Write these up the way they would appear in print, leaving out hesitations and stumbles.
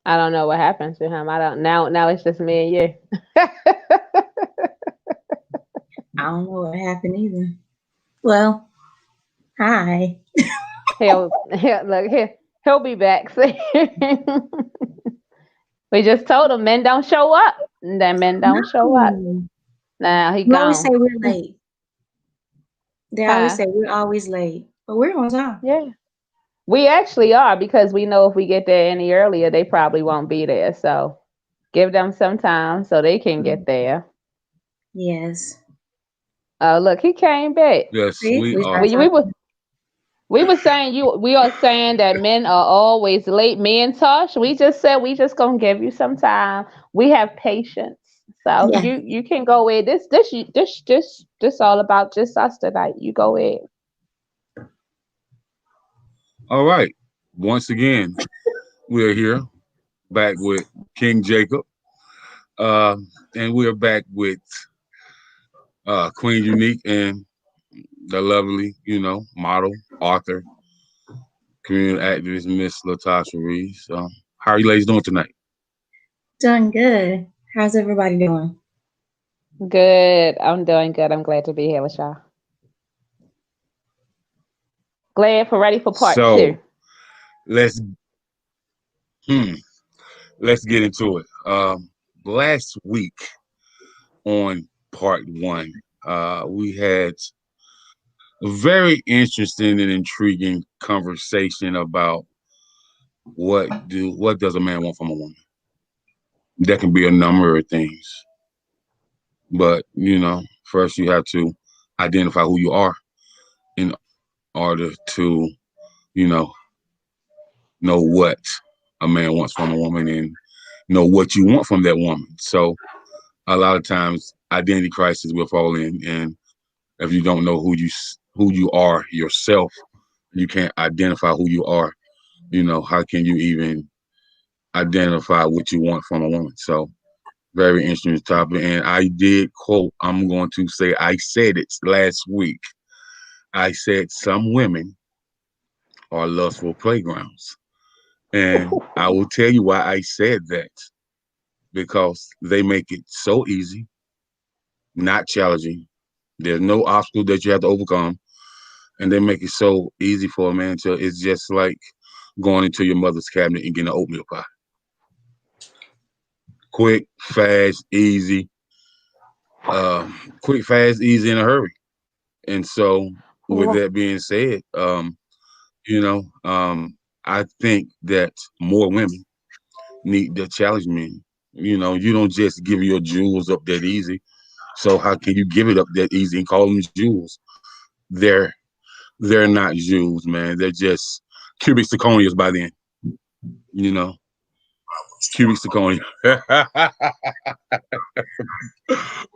I don't know what happened to him. I don't now it's just me and you. I don't know what happened either. Well, hi. He'll look he'll be back. See? We just told him men don't show up. Then men don't show up. No. Now he You always say gone. we're late. They always Huh? say we're always late, but we're on time. Yeah. We actually are because we know if we get there any earlier, they probably won't be there. So give them some time so they can get there. Yes. Oh, look, he came back. Yes, See, we we start are. We were talking. saying you. We are saying that men are always late. Me and Tosh, we just said we just gonna give you some time. We have patience, so Yeah. you can go ahead. This all about just us tonight. You go ahead. All right. Once again, we are here back with King Jacob. Uh, and we are back with Queen Unique and the lovely, model, author, community activist, Miss LaTasha Reeves. How are you ladies doing tonight? Doing good. How's everybody doing? Good. I'm doing good. I'm glad to be here with y'all. Glad for ready for part two. So let's hmm, let's get into it. Last week on part one, we had a very interesting and intriguing conversation about what does a man want from a woman. That can be a number of things, but first you have to identify who you are in order to you know know what a man wants from a woman and know what you want from that woman. So a lot of times identity crisis will fall in, and if you don't know who you are yourself, you can't identify who you are. How can you even identify what you want from a woman? So very interesting topic. And I did quote, I'm going to say I said it last week. I said some women are lustful playgrounds. And I will tell you why I said that. Because they make it so easy, not challenging. There's no obstacle that you have to overcome. And they make it so easy for a man to it's just like going into your mother's cabinet and getting an oatmeal pie. Quick, fast, easy, quick, fast, easy, in a hurry. And so, with that being said, you know, I think that more women need to challenge men. You don't just give your jewels up that easy. So how can you give it up that easy and call them jewels? They're they're not jewels, man. They're just cubic zirconias by then. You know, cubic zirconia.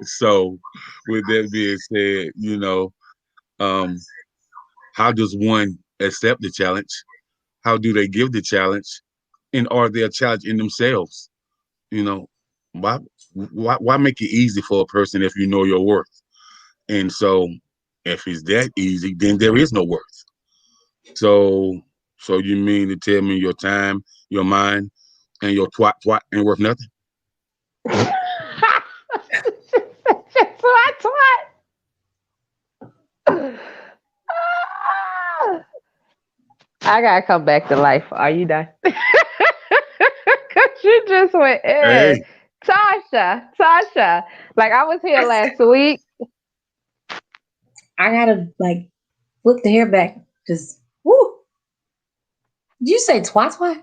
So, with that being said, um, how does one accept the challenge? How do they give the challenge? And are they a challenge in themselves? You know, why why make it easy for a person if you know your worth? And so if it's that easy, then there is no worth. So you mean to tell me your time, your mind, and your twat ain't worth nothing? What? I gotta come back to life. Are you done? Cause you just went in. Hey, Tasha. Like I was here last week. I gotta like flip the hair back. Just woo. Did you say twat twat?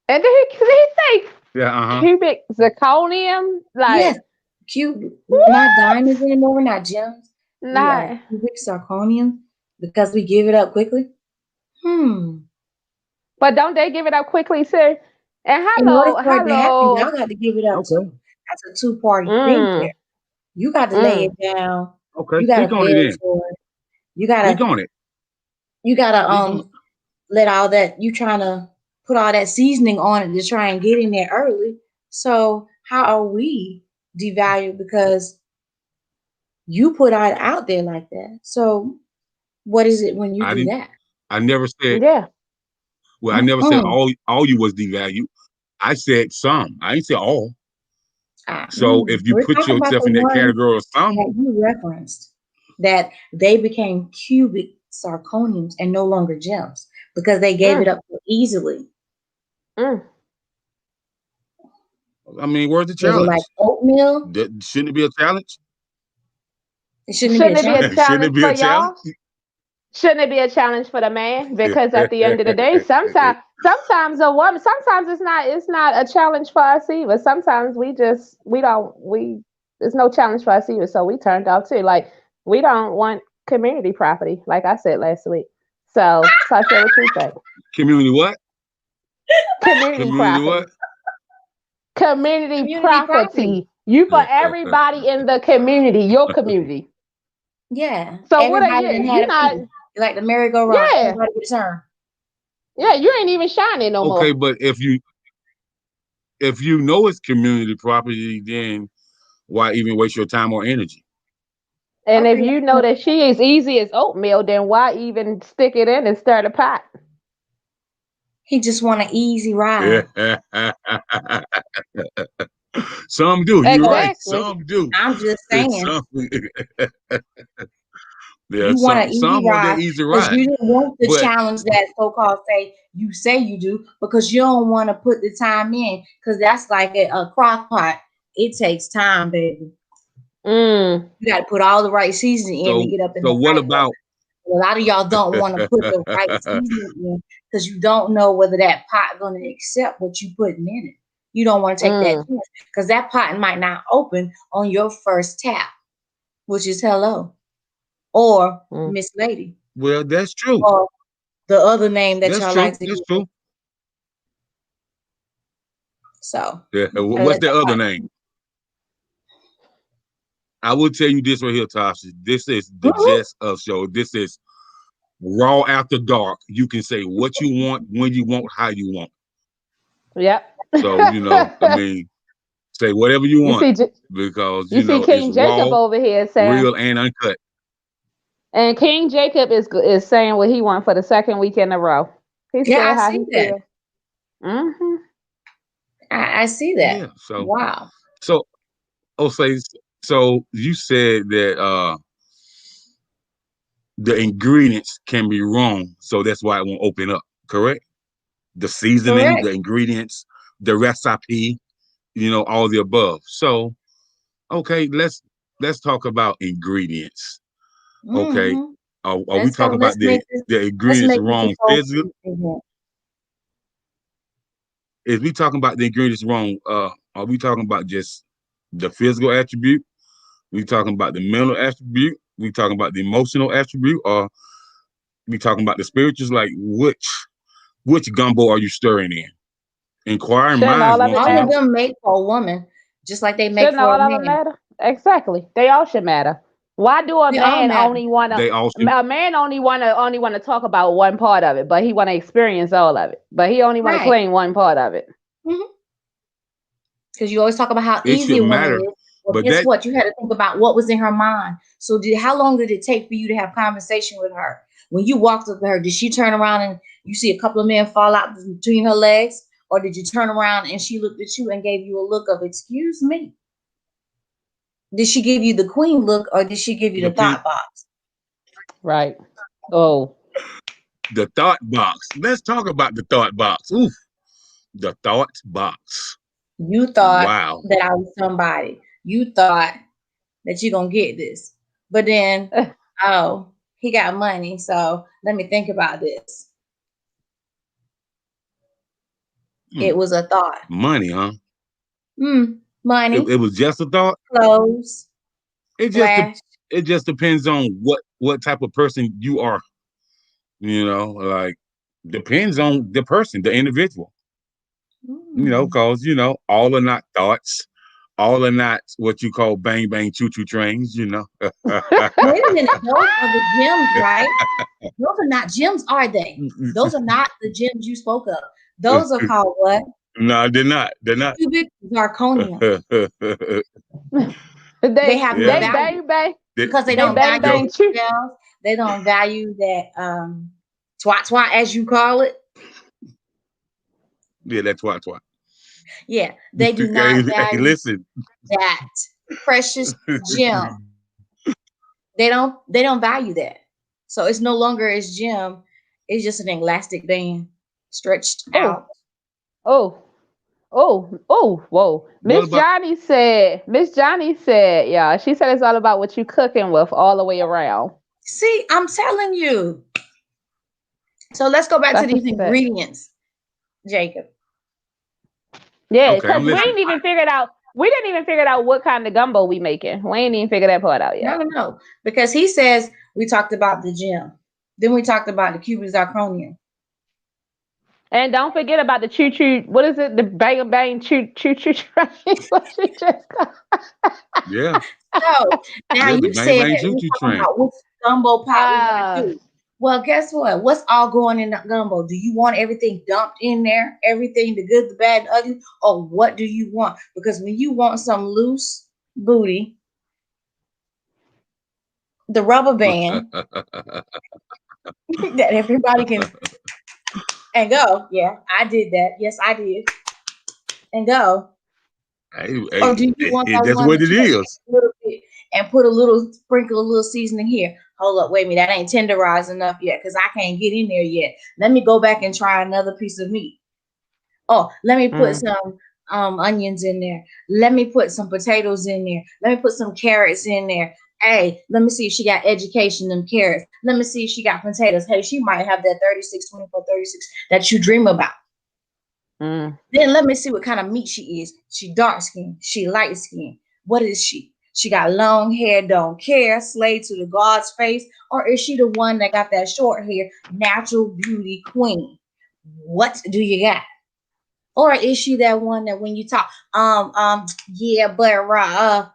And then he say yeah, cubic zirconium. Yes. Like Cute. Not what? diamonds anymore. We're not gems. We are Not. cubic zirconium because we give it up quickly. Hmm. But don't they give it up quickly, sir? And In order for it to happen, hello. y'all got to give it up okay. too. That's a two-party thing Mm. there. You got to lay Mm. it down. Okay, You got to speak on it beg then. for it. You Speak gotta on it. you gotta Speak on. let all that you trying to put all that seasoning on it to try and get in there early. So how are we devalued because you put it out there like that? So what is it when you I do didn't. that? I never said. Yeah. Well, I never said Mm-mm. all you was devalued. I said some. I ain't say all. So if you We're put talking about yourself the in that ones category of some, that you referenced, that they became cubic zirconiums and no longer gems because they gave it Mm. up so easily. Mm. I mean, where's the Was it like challenge? oatmeal? Shouldn't it be a challenge? It shouldn't be a Shouldn't it be a challenge. Shouldn't it challenge be for a challenge? y'all? Shouldn't it be a challenge for the man? Because at the end of the day, sometimes a woman, sometimes it's not a challenge for us either. Sometimes we don't we it's no challenge for us either. So we turned off too. Like we don't want community property, like I said last week. So Tasha, what you think? Community what? Community Community what? property. Community Community property. property. You for everybody in the community, your community. Yeah. So what are Everybody you? done had You're a not. piece. Like the merry-go-round. Yeah, Everybody gets turn. yeah. You ain't even shining no Okay, more. but if you know it's community property, then why even waste your time or energy? And if Okay. you know that she is easy as oatmeal, then why even stick it in and stir the pot? He just want an easy ride. Some do. You're So right. Exactly. Some do. I'm just saying, Some you there's want an easy some want that ride easy because ride. you didn't want the But challenge that so-called say you do because you don't want to put the time in because that's like a crock pot. It takes time, baby. Mm, You got to put all the right seasoning in to get up in so the what right way. about A lot of y'all don't want to put the right seasoning in because you don't know whether that pot going to accept what you putting in it. You don't want to take that mm, chance because that pot might not open on your first tap, which is hello or mm. Miss Lady well that's true. or the other name that That's y'all true. like to That's give it. true. So Yeah. you gotta What's let the that other pot. name? I will tell you this right here, Tasha. This is the Mhm. gist of show. This is raw after dark. You can say what you want, when you want, how you want. Yep. So, I mean, say whatever you you want see, because, you see it's King Jacob raw, over here saying, real, and uncut. and King Jacob is saying what he wants for the second week in a row. He Yeah, I said how see he that. feel. Hmm. I see that. Yeah. So, Wow. so, oh, say, so you said that the ingredients can be wrong. So that's why it won't open up, correct? The seasoning, Correct. the ingredients, the recipe, all the above. So, okay, let's talk about ingredients. Okay, Hmm. are we talking about the Let's ingredients make this a wrong soul physical? food event. Is we talking about the ingredients wrong? Are we talking about just the physical attribute? We talking about the mental attribute? We talking about the emotional attribute? Or we talking about the spirituals? Like which gumbo are you stirring in? Inquiring Shouldn't minds all of won't it All of tell. matter? them make for a woman, just like they make Shouldn't for a all of them man. matter? Exactly. They all should matter. Why do a They all man matter. only wanna They all should. a man only wanna talk about one part of it, but he wanna experience all of it. But he only wanna Right. claim one part of it. Hmm. Because you always talk about how It easy should a woman matter, is. Well, but guess that what? You had to think about what was in her mind. So, how long did it take for you to have conversation with her? When you walked up to her, did she turn around and you see a couple of men fall out between her legs? Or did you turn around and she looked at you and gave you a look of, excuse me? Did she give you the queen look or did she give you the depends. thought box? Right. Oh. The thought box. Let's talk about the thought box. Oof, the thought box. You thought Wow. that I was somebody. You thought that you're going to get this. But then, oh, he got money. So let me think about this. It Hmm. was a thought. Money, huh? It Money, was just a thought. clothes, It just flash. it just depends on what type of person you are. Like depends on the person, the individual. Mm. Cause all are not thoughts. all are not what you call bang bang choo choo trains, Wait a minute, those are the gyms, right? Those are not gyms, are they? Those are not the gyms you spoke of. Those are called what? No, they're not. They're not. Cubic zirconium. They They have no Yeah. they value bang bang. because they They don't bang value bang choo. themselves. They don't value that twat as you call it. Yeah, that's why. Yeah, they do Hey, not hey, value listen. that precious gem. They don't value that. So it's no longer its gem. It's just an elastic band stretched Oh, out. oh, whoa. What about Miss Johnny said, yeah, she said it's all about what you cooking with all the way around. See, I'm telling you. So let's go back to That's what these she said. ingredients, Jacob. Yeah, okay, because I'm listening. we didn't even figure out what kind of gumbo we making. We ain't even figured that part out No, yet. no, no. Because he says we talked about the gem. Then we talked about the cubic zirconium. And don't forget about the choo choo. What is it? The bang bang choo choo choo train. What she just called. Yeah, So now yeah, the you bang said bang we're choo choo talking train. about which gumbo pot we want to Uh, do. Well, guess what? What's all going in the gumbo? Do you want everything dumped in there? Everything, the good, the bad, and ugly? Or what do you want? Because when you want some loose booty, the rubber band that everybody can and go. Yeah, I did that. Yes, I did. And go. Or do you want that That's one what that it you take is. a little bit and put a little sprinkle a little seasoning here? Hold up, wait a minute, that ain't tenderized enough yet because I can't get in there yet. Let me go back and try another piece of meat. Oh, let me put mm. some onions in there. Let me put some potatoes in there. Let me put some carrots in there. Hey, let me see if she got education, them carrots. Let me see if she got potatoes. Hey, she might have that 36, 24, 36 that you dream about. Mm. Then let me see what kind of meat she is. She dark skinned. She light skinned. What is she? She got long hair, don't care, slave to the God's face, or is she the one that got that short hair, natural beauty queen? What do you got? Or is she that one that when you talk, yeah, but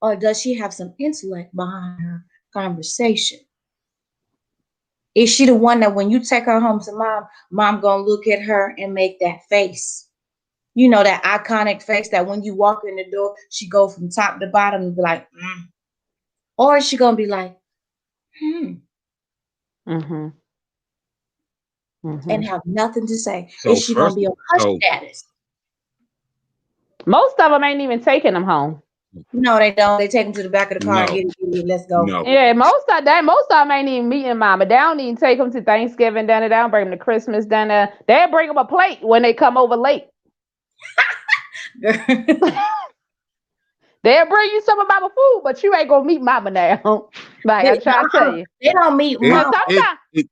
or does she have some intellect behind her conversation? Is she the one that when you take her home to mom gonna look at her and make that face? You know, that iconic face that when you walk in the door, she go from top to bottom and be like, mm. Or is she gonna be like, Mm-hmm. and Mm-hmm. have nothing to say? Is So she gonna first, be on hush so status? Most of them ain't even taking them home. No, they don't. They take them to the back of the car and no, get it. Let's go. no. Yeah, most of them ain't even meeting mama. They don't even take them to Thanksgiving dinner. They don't bring them to Christmas dinner. They'll bring them a plate when they come over late. They'll bring you some of mama food, but you ain't gonna meet mama now. Like I try to tell you. They don't meet It, Cause mom it, sometimes it,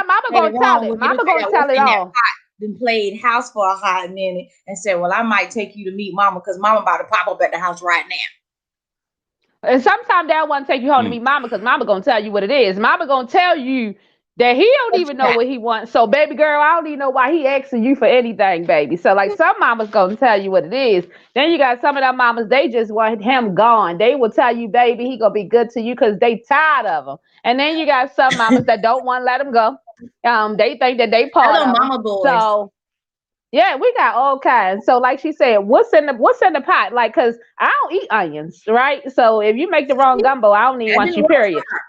mama later gonna tell on it. when they done Mama gonna figure out tell what's it in that all. pot, then played house for a hot minute and said, well, I might take you to meet mama because mama about to pop up at the house right now. And sometimes they'll want to take you home to mm, meet mama because mama gonna tell you what it is. Mama gonna tell you that he don't What even you know got? what he wants. So baby girl, I don't even know why he asking you for anything, baby. So like some mamas gonna tell you what it is. Then you got some of them mamas, they just want him gone. They will tell you, baby, he gonna be good to you because they tired of him. And then you got some mamas that don't want to let him go. They think that they I part know of him. mama boys. So yeah, we got all kinds. So, like she said, what's in the pot? Like, cause I don't eat onions, right? So if you make the wrong gumbo, I don't even That want didn't you. work for Period. her.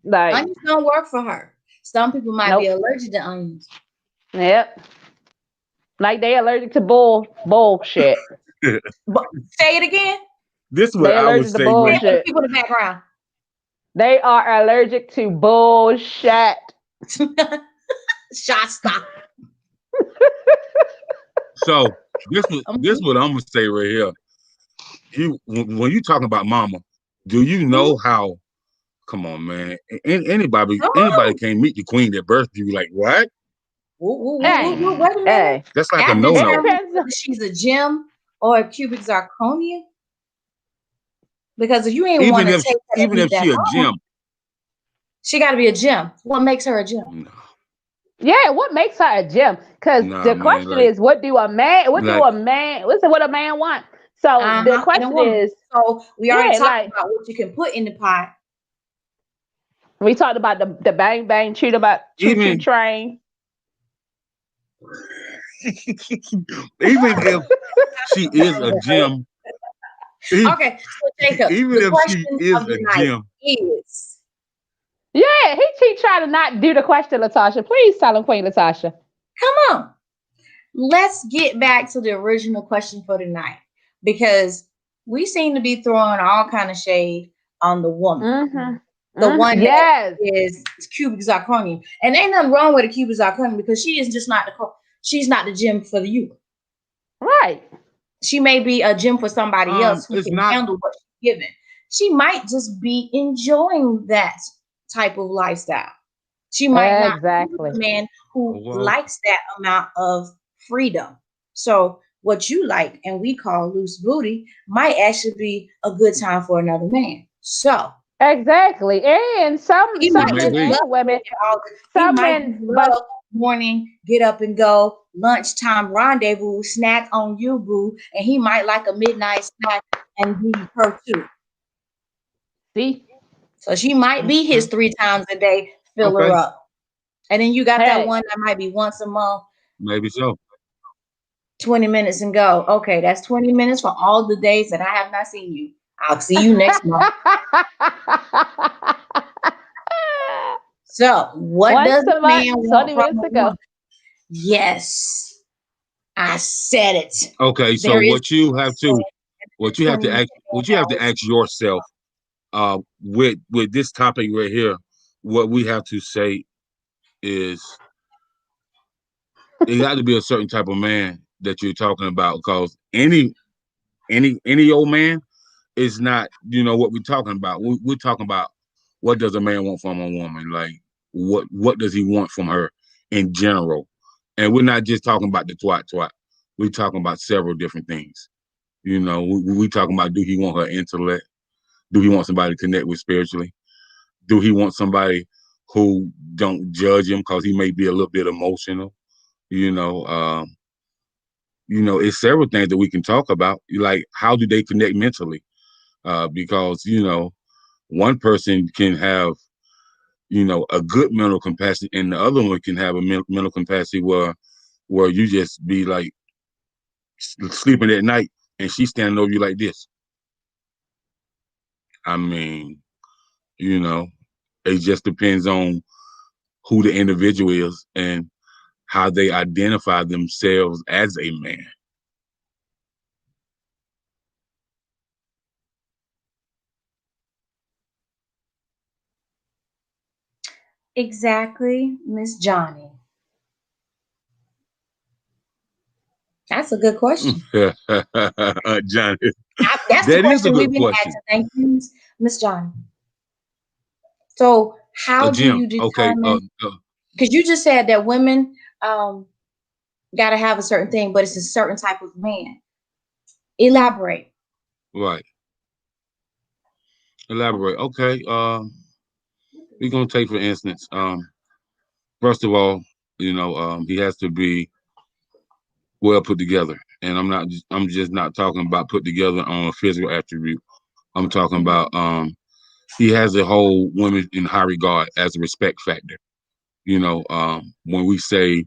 Like, Onions don't work for her. Some people might be nope. allergic to onions. Yep. Like they allergic to bullshit. But say it again. this is what They I would allergic to say Say when it for the bullshit. people in the background. They are allergic to bullshit. Shot stop. so this what I'm gonna say right here. When you talking about mama, do you know how? Come on, man. Anybody Oh, can't meet the queen that birthed you. Like what? Hey, wait a minute. hey. That's like a That no It no. determines depends. whether she's a gem or a cubic zirconia. Because if you ain't want to take her to Even meet if that she a mama, gem, she got to be a gem. What makes her a gem? no, Yeah, what makes her a gem? Because nah, the man. question is, what do a man? What Like a man want? So the And a question woman. is, So we already yeah, talked like about what you can put in the pot. we talked about the bang bang, cheat about choo choo Even train. even if she is a gem, if, Okay, so Jacob, even the if she question is of a the night gem, is Yeah, he trying to not do the question, LaTasha. Please tell him, Queen LaTasha. come on. Let's get back to the original question for tonight because we seem to be throwing all kind of shade on the woman, Mm-hmm. the Mm-hmm. one that Yes. is cubic zirconium, and ain't nothing wrong with a cubic zirconium because she is just not she's not the gym for you. Right. She may be a gym for somebody else who it's can not. handle what she's given. She might just be enjoying that type of lifestyle. She might not be with Exactly. a man who Well, likes that amount of freedom. So what you like and we call loose booty might actually be a good time for another man. So Exactly. And he some might men just maybe. love and women, all, he some might men, just but love morning, get up and go, lunchtime rendezvous, snack on you, boo, and he might like a midnight snack and be her too. see, So she might be his Okay. 3 times a day, fill her Okay. up. And then you got that hey, one that might be once a month, Maybe so. 20 minutes and go. Okay, that's 20 minutes for all the days that I have not seen you. I'll see you next month. So, what once does a a month, man want 20 from minutes a to go. woman? Yes, I said it. Okay. So There is what you have 20 to minute ask, what you have to hours. ask yourself, with this topic right here, what we have to say is it got to be a certain type of man that you're talking about, because any old man is not, what we're talking about. We're talking about what does a man want from a woman, like what does he want from her in general, and we're not just talking about the twat. We're talking about several different things. We talking about, do he want her intellect? Do he want somebody to connect with spiritually? Do he want somebody who don't judge him because he may be a little bit emotional? You know, um, it's several things that we can talk about. Like, how do they connect mentally? Because one person can have a good mental capacity, and the other one can have a mental capacity where you just be like sleeping at night and she's standing over you like this. I mean, you know, it just depends on who the individual is and how they identify themselves as a man. Exactly, Miss Johnny. That's a good question. Johnny, That's the that is a question we've good been question. asking. Thank you, Miss Johnny. So, A how do Jim, you okay. determine? Because you just said that women um, got to have a certain thing, but it's a certain type of man. Elaborate. Right. Elaborate. Okay. We're gonna take, for instance, first of all, he has to be well put together, and I'm just not talking about put together on a physical attribute. I'm talking about he has a whole woman in high regard as a respect factor. When we say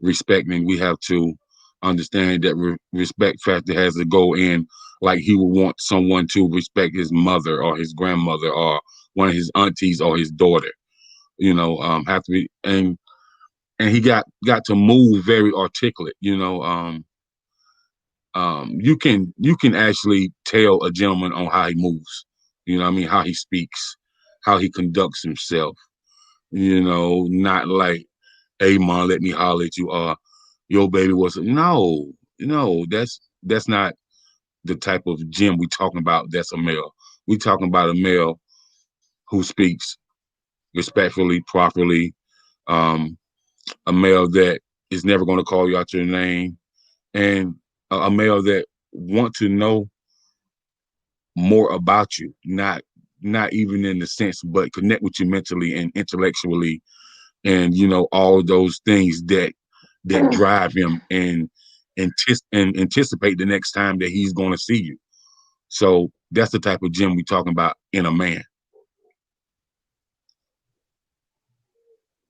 respecting, we have to understand that respect factor has to go in, like he would want someone to respect his mother or his grandmother or one of his aunties or his daughter. Have to be, and he got to move very articulate. You can actually tell a gentleman on how he moves. What I mean, how he speaks, how he conducts himself. Not like, hey man, let me holler at you, or your baby was no, that's not the type of gym we talking about. That's a male. We talking about a male who speaks respectfully, properly, um, a male that is never going to call you out your name, and a male that want to know more about you, not even in the sense, but connect with you mentally and intellectually, and all those things that drive him, and and anticipate the next time that he's going to see you. So that's the type of gem we're talking about in a man.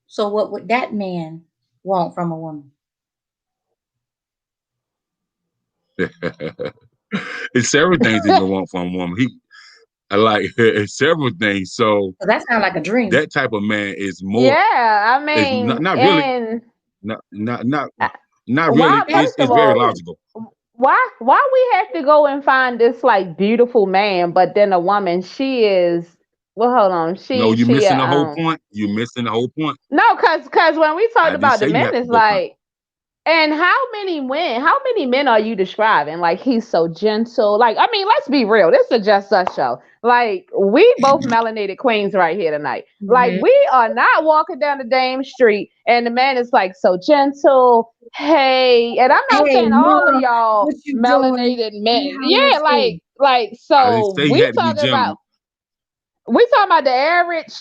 So what would that man want from a woman? It's several things he can want from a woman. I like it's several things. So that sounds like a dream. That type of man is more. Yeah, I mean, not really. Not really. It's very logical. Why we have to go and find this like beautiful man, but then a woman, she is, well, hold on, No, you're missing the whole point. You're missing the whole point. No, because when we talked about the men, it's like, and how many men are you describing? Like, he's so gentle. Like, I mean, let's be real. This is Just Us show. Like, we both melanated queens right here tonight. Like, we are not walking down the damn street and the man is like so gentle. Hey, and I'm not saying all of y'all melanated men. Yeah, like so we talking about the average.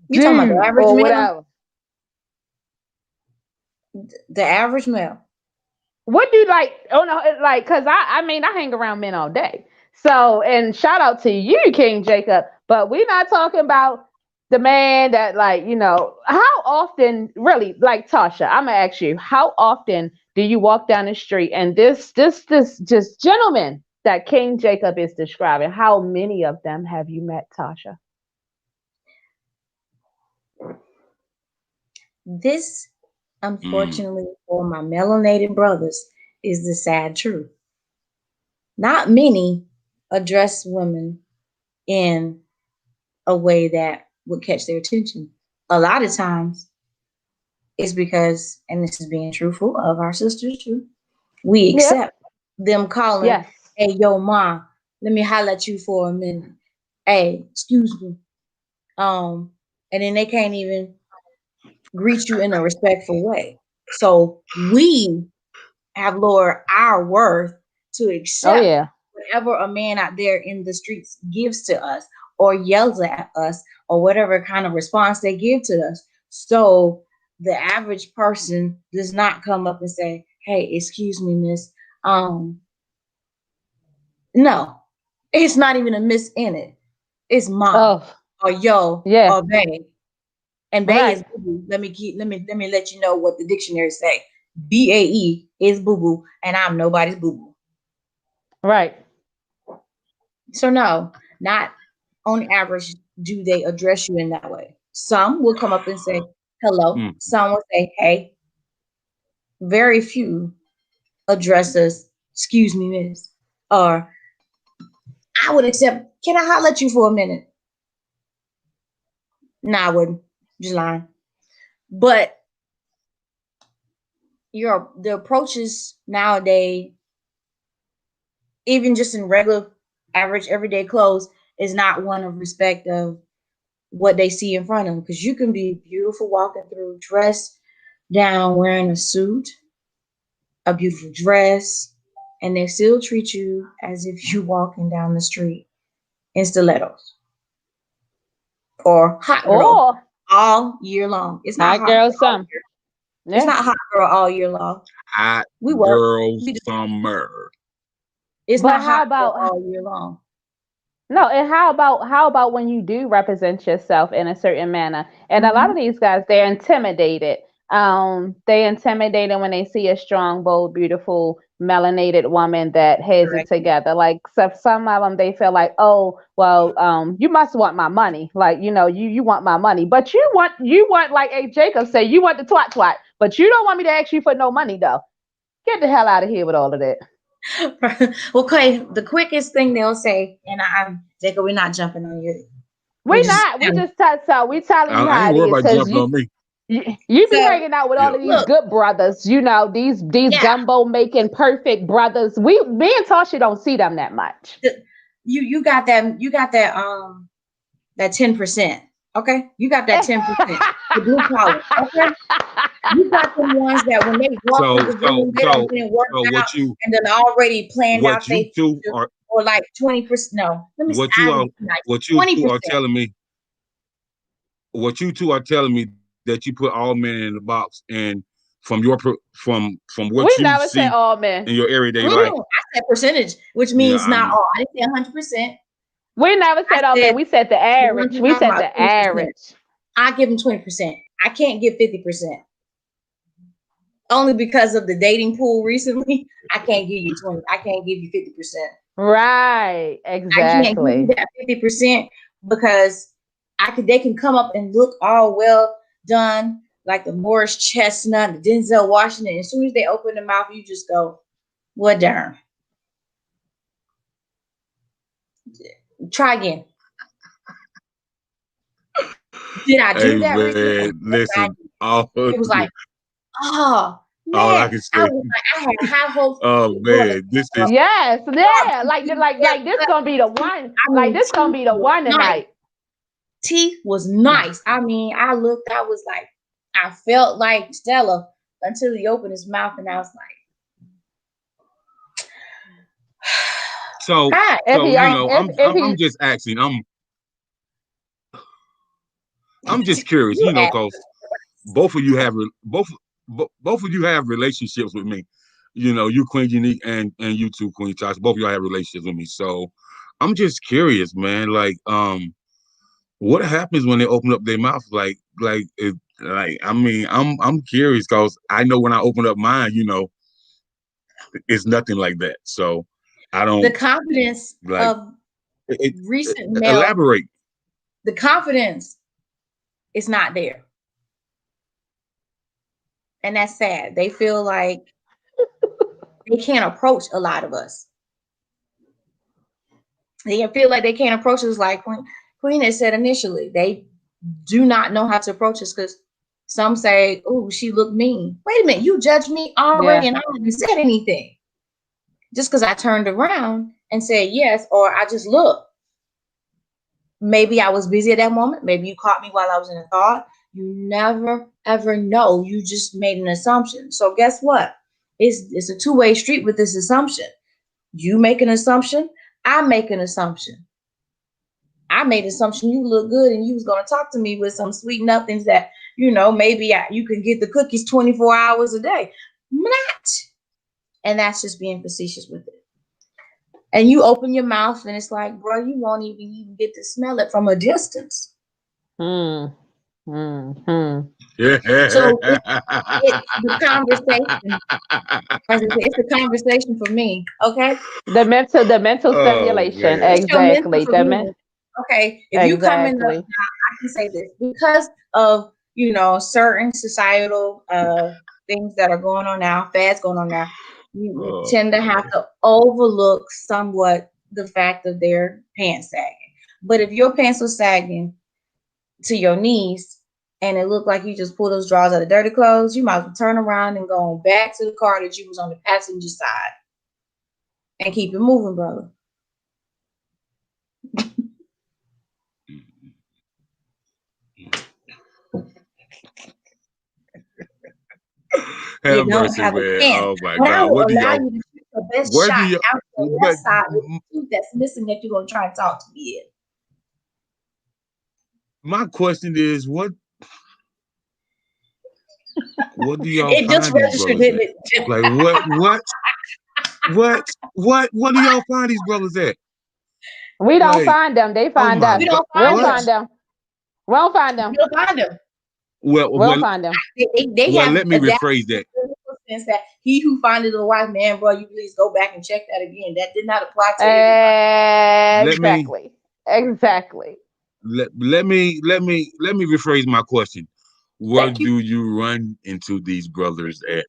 You talking about the average or male? Whatever. The average male. What do you like? Oh no, like, cause I mean I hang around men all day. So, and shout out to you, King Jacob. But we're not talking about the man that, like, you know, how often, really, like, Tasha, I'm gonna ask you, how often do you walk down the street and this just gentleman that King Jacob is describing, how many of them have you met, Tasha? This, unfortunately, for my melanated brothers, is the sad truth. Not many address women in a way that would catch their attention. A lot of times it's because, and this is being truthful of our sisters too, we accept them calling, hey, yo, ma, let me holler at you for a minute. Hey, excuse me. And then they can't even greet you in a respectful way. So we have lowered our worth to accept whatever a man out there in the streets gives to us or yells at us or whatever kind of response they give to us. So the average person does not come up and say, hey, excuse me, miss. No, it's not even a miss in it. It's mom or yo or bae. And bae is boo-boo. Let me let you know what the dictionary say. BAE is boo-boo, and I'm nobody's boo-boo. Right. So no, not on average do they address you in that way. Some will come up and say hello. Some will say hey. Very few address us, excuse me, miss. Or I would accept, can I holler at you for a minute? No, I wouldn't. Just lying. But the approaches nowadays, even just in regular, average, everyday clothes, is not one of respect of what they see in front of them. Because you can be beautiful walking through, dressed down, wearing a suit, a beautiful dress, and they still treat you as if you're walking down the street in stilettos. Or hot girl all year long. It's not hot girl summer. It's not hot girl all year long. Hot girl summer. It's not hot girl all year long. No, and how about when you do represent yourself in a certain manner? And a lot of these guys, they're intimidated. They intimidated when they see a strong, bold, beautiful, melanated woman that has it together. Like, so some of them, they feel like, oh, well, you must want my money. Like, you know, you want my money, but you want like A. Jacob said, you want the twat, but you don't want me to ask you for no money though. Get the hell out of here with all of that. Okay, the quickest thing they'll say, and Jacob, we're not jumping on you. We just we telling you how it is because you be hanging out with all of these good brothers, you know, these gumbo making perfect brothers. Me and Tasha don't see them that much. You got that 10%. Okay, you got that 10%. The blue collar. Okay, you got the ones that when they walk through the room, they don't been worked out and then already planned out they or like 20%. No, let me. What you two are telling me that you put all men in the box, and from your from what We you never said see all men. in your everyday life. I said percentage, which means not all. I didn't say 100%. We never said all men. We said the average. We said the 20%. Average. I give them 20%. I can't give 50%. Only because of the dating pool recently, I can't give you 20. I can't give you 50%. Right. Exactly. I can't give you that 50% because they can come up and look all well done, like the Morris Chestnut, the Denzel Washington. As soon as they open their mouth, you just go, "What darn?" Try again. Did I do that recently? Listen, it was like, oh man, all I can say, I had high hopes. Oh man, this is yes, yeah, like this gonna be the one. Like this gonna be the one tonight. Teeth was nice. I mean, I looked. I was like, I felt like Stella until he opened his mouth, and I was like, so you know, I'm just asking. I'm just curious, you know, because both of you have relationships with me. You know, you Queen Unique and you too, Queen Tasha. Both of y'all have relationships with me. So I'm just curious, man. Like, what happens when they open up their mouth? I mean, I'm curious because I know when I open up mine, you know, it's nothing like that. So I don't. The confidence of recent male. Elaborate. The confidence is not there. And that's sad. They feel like they can't approach a lot of us. They feel like they can't approach us like Queen had said initially. They do not know how to approach us because some say, "Oh, she looked mean." Wait a minute, you judged me already and I haven't said anything. Just because I turned around and said yes, or I just looked. Maybe I was busy at that moment. Maybe you caught me while I was in a thought. You never, ever know. You just made an assumption. So guess what? It's a two-way street with this assumption. You make an assumption. I make an assumption. I made an assumption you look good and you was going to talk to me with some sweet nothings that, you know, maybe you can get the cookies 24 hours a day. Not. And that's just being facetious with it. And you open your mouth and it's like, bro, you won't even get to smell it from a distance. Yeah. So it's the conversation. It's the conversation for me. Okay. The mental stimulation. Man. Exactly. Okay. If you come in now, I can say this because of, you know, certain societal things that are going on now, fads going on now. You tend to have to overlook somewhat the fact of their pants sagging. But if your pants are sagging to your knees and it looked like you just pulled those drawers out of dirty clothes, you might as well turn around and go back to the car that you was on the passenger side and keep it moving, brother. Have mercy, man. Oh my God. What do y'all? You to shoot the best shot out the left side with the tooth that's missing that you're gonna try and talk to me in. My question is, what do y'all it find just registered, didn't it? Like what do y'all find these brothers at? We don't find them. They find us. We don't find them. We don't find them. We don't find them. Well, find them. They have let me rephrase that. Sense that he who findeth a wife, man, bro, you please go back and check that again. That did not apply to everybody. Exactly. Let me rephrase my question. Where do you run into these brothers at?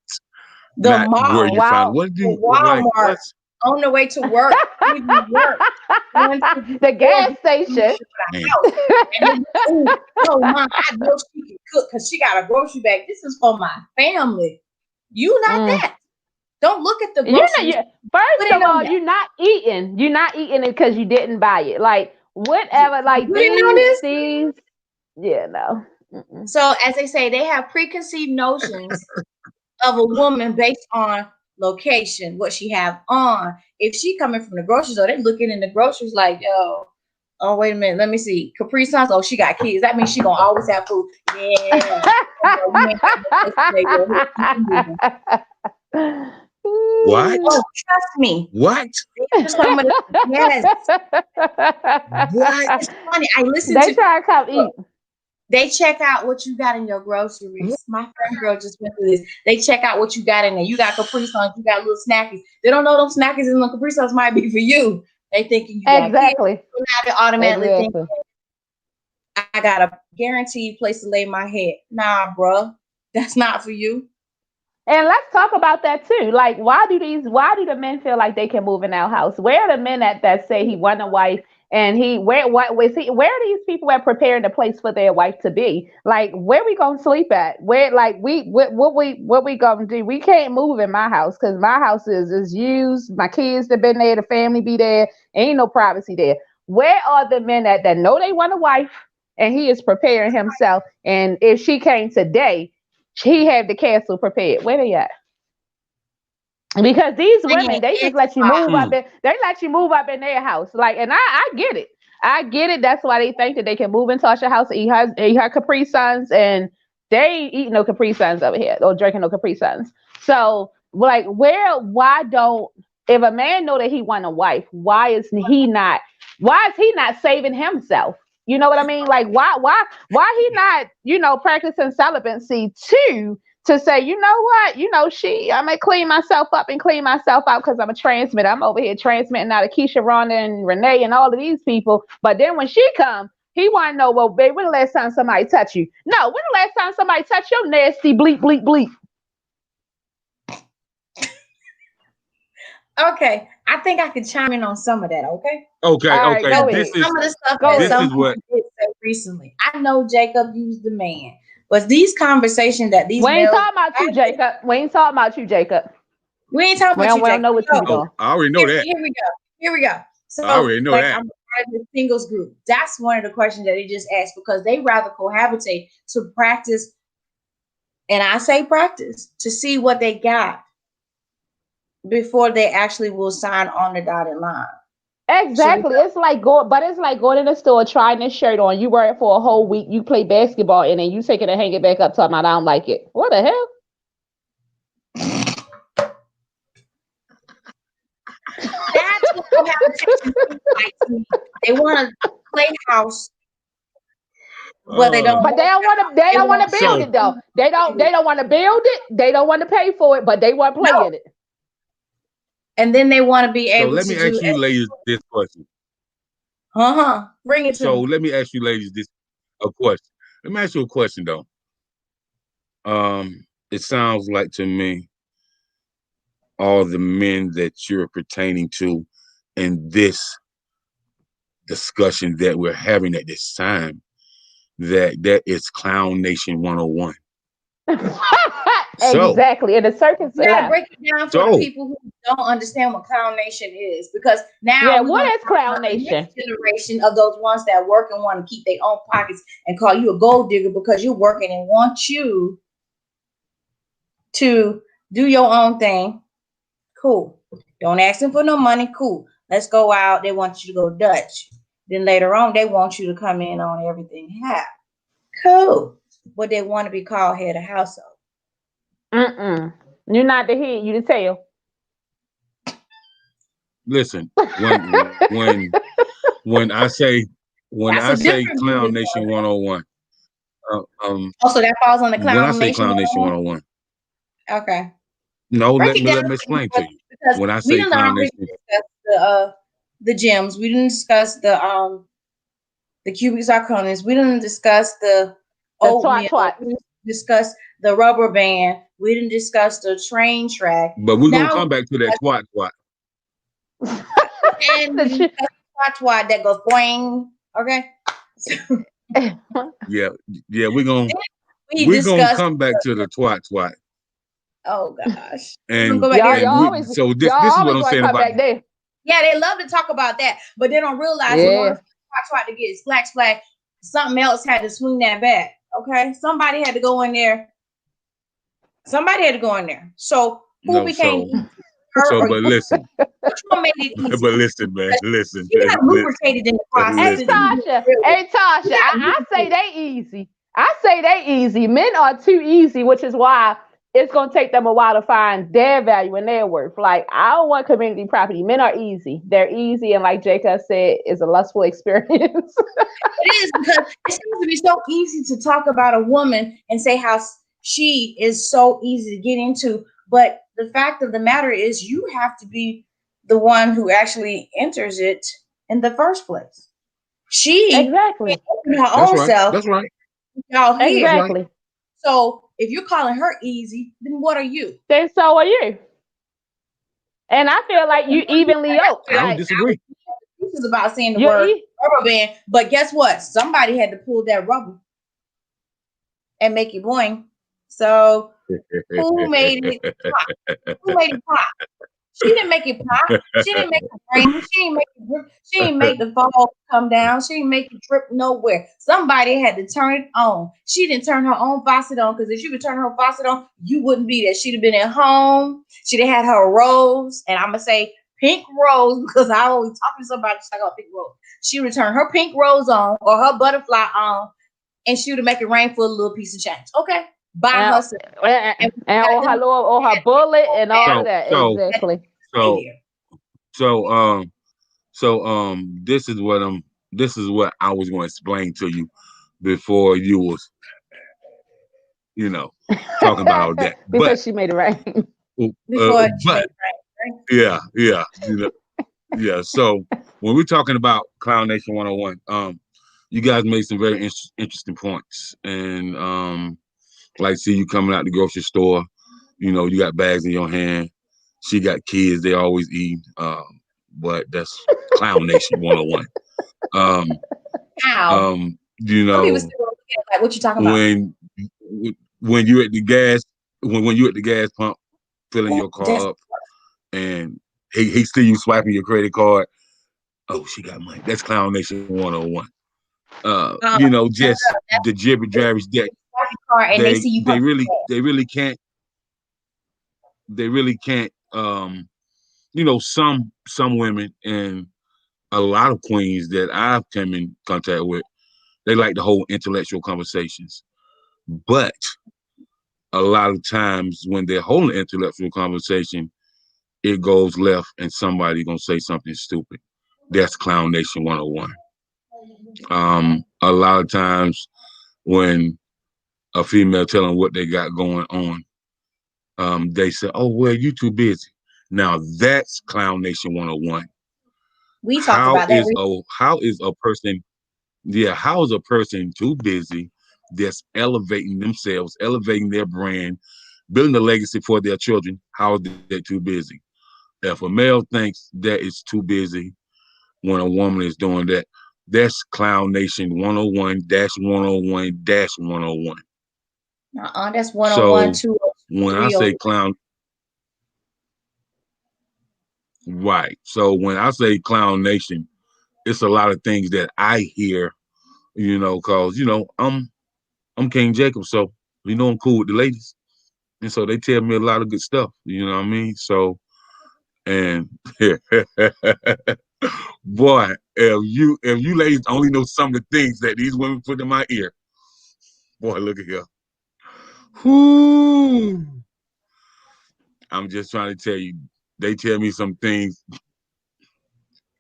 The mall. Where you find Walmart. On the way to work. The gas station. Oh, Mom, I know she can cook because she got a grocery bag. This is for my family. You not that. Don't look at the groceries. First of all, you're not eating. You're not eating it because you didn't buy it. Like whatever. Like these. Yeah, no. So as they say, they have preconceived notions of a woman based on location, what she have on. If she coming from the grocery store, they looking in the groceries like, yo, Oh, wait a minute. Let me see. Capri Suns. Oh, she got kids. That means she gonna always have food. Yeah. Oh, you ain't got no place to lay your head. Keep it moving. What? Oh, trust me. What? Some of the, yes. What? It's funny. I listen They to try to come eat. they check out what you got in your groceries. My friend girl just went through this. They check out what you got in there. You got Capri Suns, you got little snackies. They don't know those snackies in the Capri Suns might be for you. They thinking you got kids. Exactly. So now they automatically think Exactly. I got a guaranteed place to lay my head. Nah, bruh. That's not for you. And let's talk about that too. Like, why do the men feel like they can move in our house? Where are the men that say he want a wife and where are these people at preparing the place for their wife to be? Like, where we gonna sleep at? Where like what we gonna do? We can't move in my house because my house is used. My kids have been there, the family be there, ain't no privacy there. Where are the men that know they want a wife and he is preparing himself? And if she came today, he had the castle prepared. Where they at? Because these women, they just let you move up in. They let you move up in their house. Like, and I get it. I get it. That's why they think that they can move into Tasha's house, eat her Capri Suns, and they ain't eating no Capri Suns over here or drinking no Capri Suns. So, like, why don't, if a man know that he want a wife, why is he not saving himself? You know what I mean? Like, why he not, practicing celibacy too? To say, you know what, I'm gonna clean myself up and clean myself out because I'm a transmitter. I'm over here transmitting out of Keisha, Rhonda, and Renee and all of these people. But then when she come, he want to know, well, babe, when the last time somebody touched you? No, when the last time somebody touched your nasty bleep, bleep, bleep? Okay, I think I could chime in on some of that. Okay. Okay. All right, go This ahead. is Some of the stuff Go that this ahead. is some what. people did say recently. I know Jacob used the man, but these conversations that these We ain't males, talking about you, Jacob. We ain't talking about you, Jacob. we ain't talking about you, We don't Jacob. know what you be So doing. I already know that. here we go. Here we go. I So, already know like, that. I'm a part of the singles group. That's one of the questions that they just asked because they rather cohabitate to practice, and I say practice to see what they got before they actually will sign on the dotted line. So, Exactly. It's like going in the store, trying this shirt on. You wear it for a whole week. You play basketball in it. You take it and hang it back up. Talking about I don't like it. What the hell? that's what cohabitation feels like to me. They want to play house, but they don't But they want don't want to. They they don't want to want build So it though. They don't want to build it. They don't want to pay for it. But they want to play no, in it. and then they want to be so able let to me do ask you ladies this question. bring it to So me. let me ask you ladies this a question. Let me ask you a question though. It sounds like to me all the men that you're pertaining to in this discussion that we're having at this time, that is Clown Nation 101. So Exactly. And the circus You gotta left. break it down for the so people who don't understand what Clown Nation is, because now Yeah. we're What gonna is talk Clown about the Nation? next generation of those ones that work and want to keep their own pockets and call you a gold digger because you're working and want you to do your own thing. Cool. Don't ask them for no money. Cool. Let's go out. They want you to go Dutch. Then later on, they want you to come in on everything half. Cool. But they want to be called head of household. You're not the head. You the tail. listen, when I say That's a different Clown movie. Nation 101, Also, that falls on the when I Clown say Nation Clown Nation 101. 101, Okay. no, Break let it me down let me for me, explain to you. because When I we say didn't Clown already Nation, discuss the gems. We didn't discuss the cubic zirconias. We didn't discuss the The twat oatmeal. twat. We didn't discuss the rubber band. We didn't discuss the train track. but we're gonna Now come back to that twat. and we didn't discuss the twat that goes boing. Okay. Yeah, we're We gonna discussed. come back to the twat. Oh gosh. We're gonna And go back there. this is what Y'all always I'm want to saying come about back there. Yeah, they love to talk about that, but they don't realize in order Yeah. for the twat to get splash, something else had to swing that back. Okay, somebody had to go in there. Somebody had to go in there. So who no, became so easy her So, or but you? listen, Which one made it easy? but listen, man, listen, She got lubricated in the process. Hey listen. Tasha, hey Tasha, I say they easy. I say they easy. Men are too easy, which is why it's gonna take them a while to find their value and their worth. Like I don't want community property. Men are easy. They're easy, and like Jacob said, it's a lustful experience. It is because it seems to be so easy to talk about a woman and say how she is so easy to get into. But the fact of the matter is, you have to be the one who actually enters it in the first place. She Exactly. can't open her That's own right. self. That's right. Y'all That's here. right. Exactly. So if you're calling her easy, then what are you? Then so are you. And I feel like you evenly yoked. I don't Like disagree. This is about saying the you're word rubber band. But guess what? Somebody had to pull that rubber and make it boing. So who made it pop? Who made it pop? She didn't make it pop. She didn't make it rain. She didn't make it drip. She didn't make the fall come down. She didn't make it drip nowhere. Somebody had to turn it on. She didn't turn her own faucet on because if she would turn her faucet on, you wouldn't be there. She'd have been at home. She'd have had her rose, and I'm gonna say pink rose because I always talk to somebody just like a pink rose. She would turn her pink rose on or her butterfly on, and she would make it rain for a little piece of change. Okay, by herself. and or her bullet and all of that. So, Exactly. so, this is what I was going to explain to you before you was, talking about all that. Before But, she made it right. Before she made but it rain. yeah. So when we're talking about Clown Nation 101, you guys made some very interesting points, and like see you coming out the grocery store, you got bags in your hand. She got kids, they always eat. But that's Clown Nation 101. How? You Some people know, still look at it like, what you talking about? when you're at the gas, when you're at the gas pump, filling your car up, and he see you swiping your credit card. Oh, she got money. That's Clown Nation 101. Just the jibber jabbers that and they see you they really can't some women and a lot of queens that I've come in contact with, they like to hold intellectual conversations. But a lot of times when they're holding an intellectual conversation, it goes left and somebody gonna say something stupid. That's Clown Nation 101. A lot of times when a female tell them what they got going on, they say, "Oh, well, you too busy." Now that's Clown Nation 101. We talked about that. How is a person? Yeah, how is a person too busy that's elevating themselves, elevating their brand, building a legacy for their children? How is that too busy? If a male thinks that it's too busy when a woman is doing that, that's Clown Nation 101-101-101. That's 101, So when I say clown, right. So when I say Clown Nation, it's a lot of things that I hear, cause I'm King Jacob, so I'm cool with the ladies. And so they tell me a lot of good stuff, you know what I mean? So and boy, if you ladies only know some of the things that these women put in my ear, boy, look at here. Whoo. I'm just trying to tell you, they tell me some things.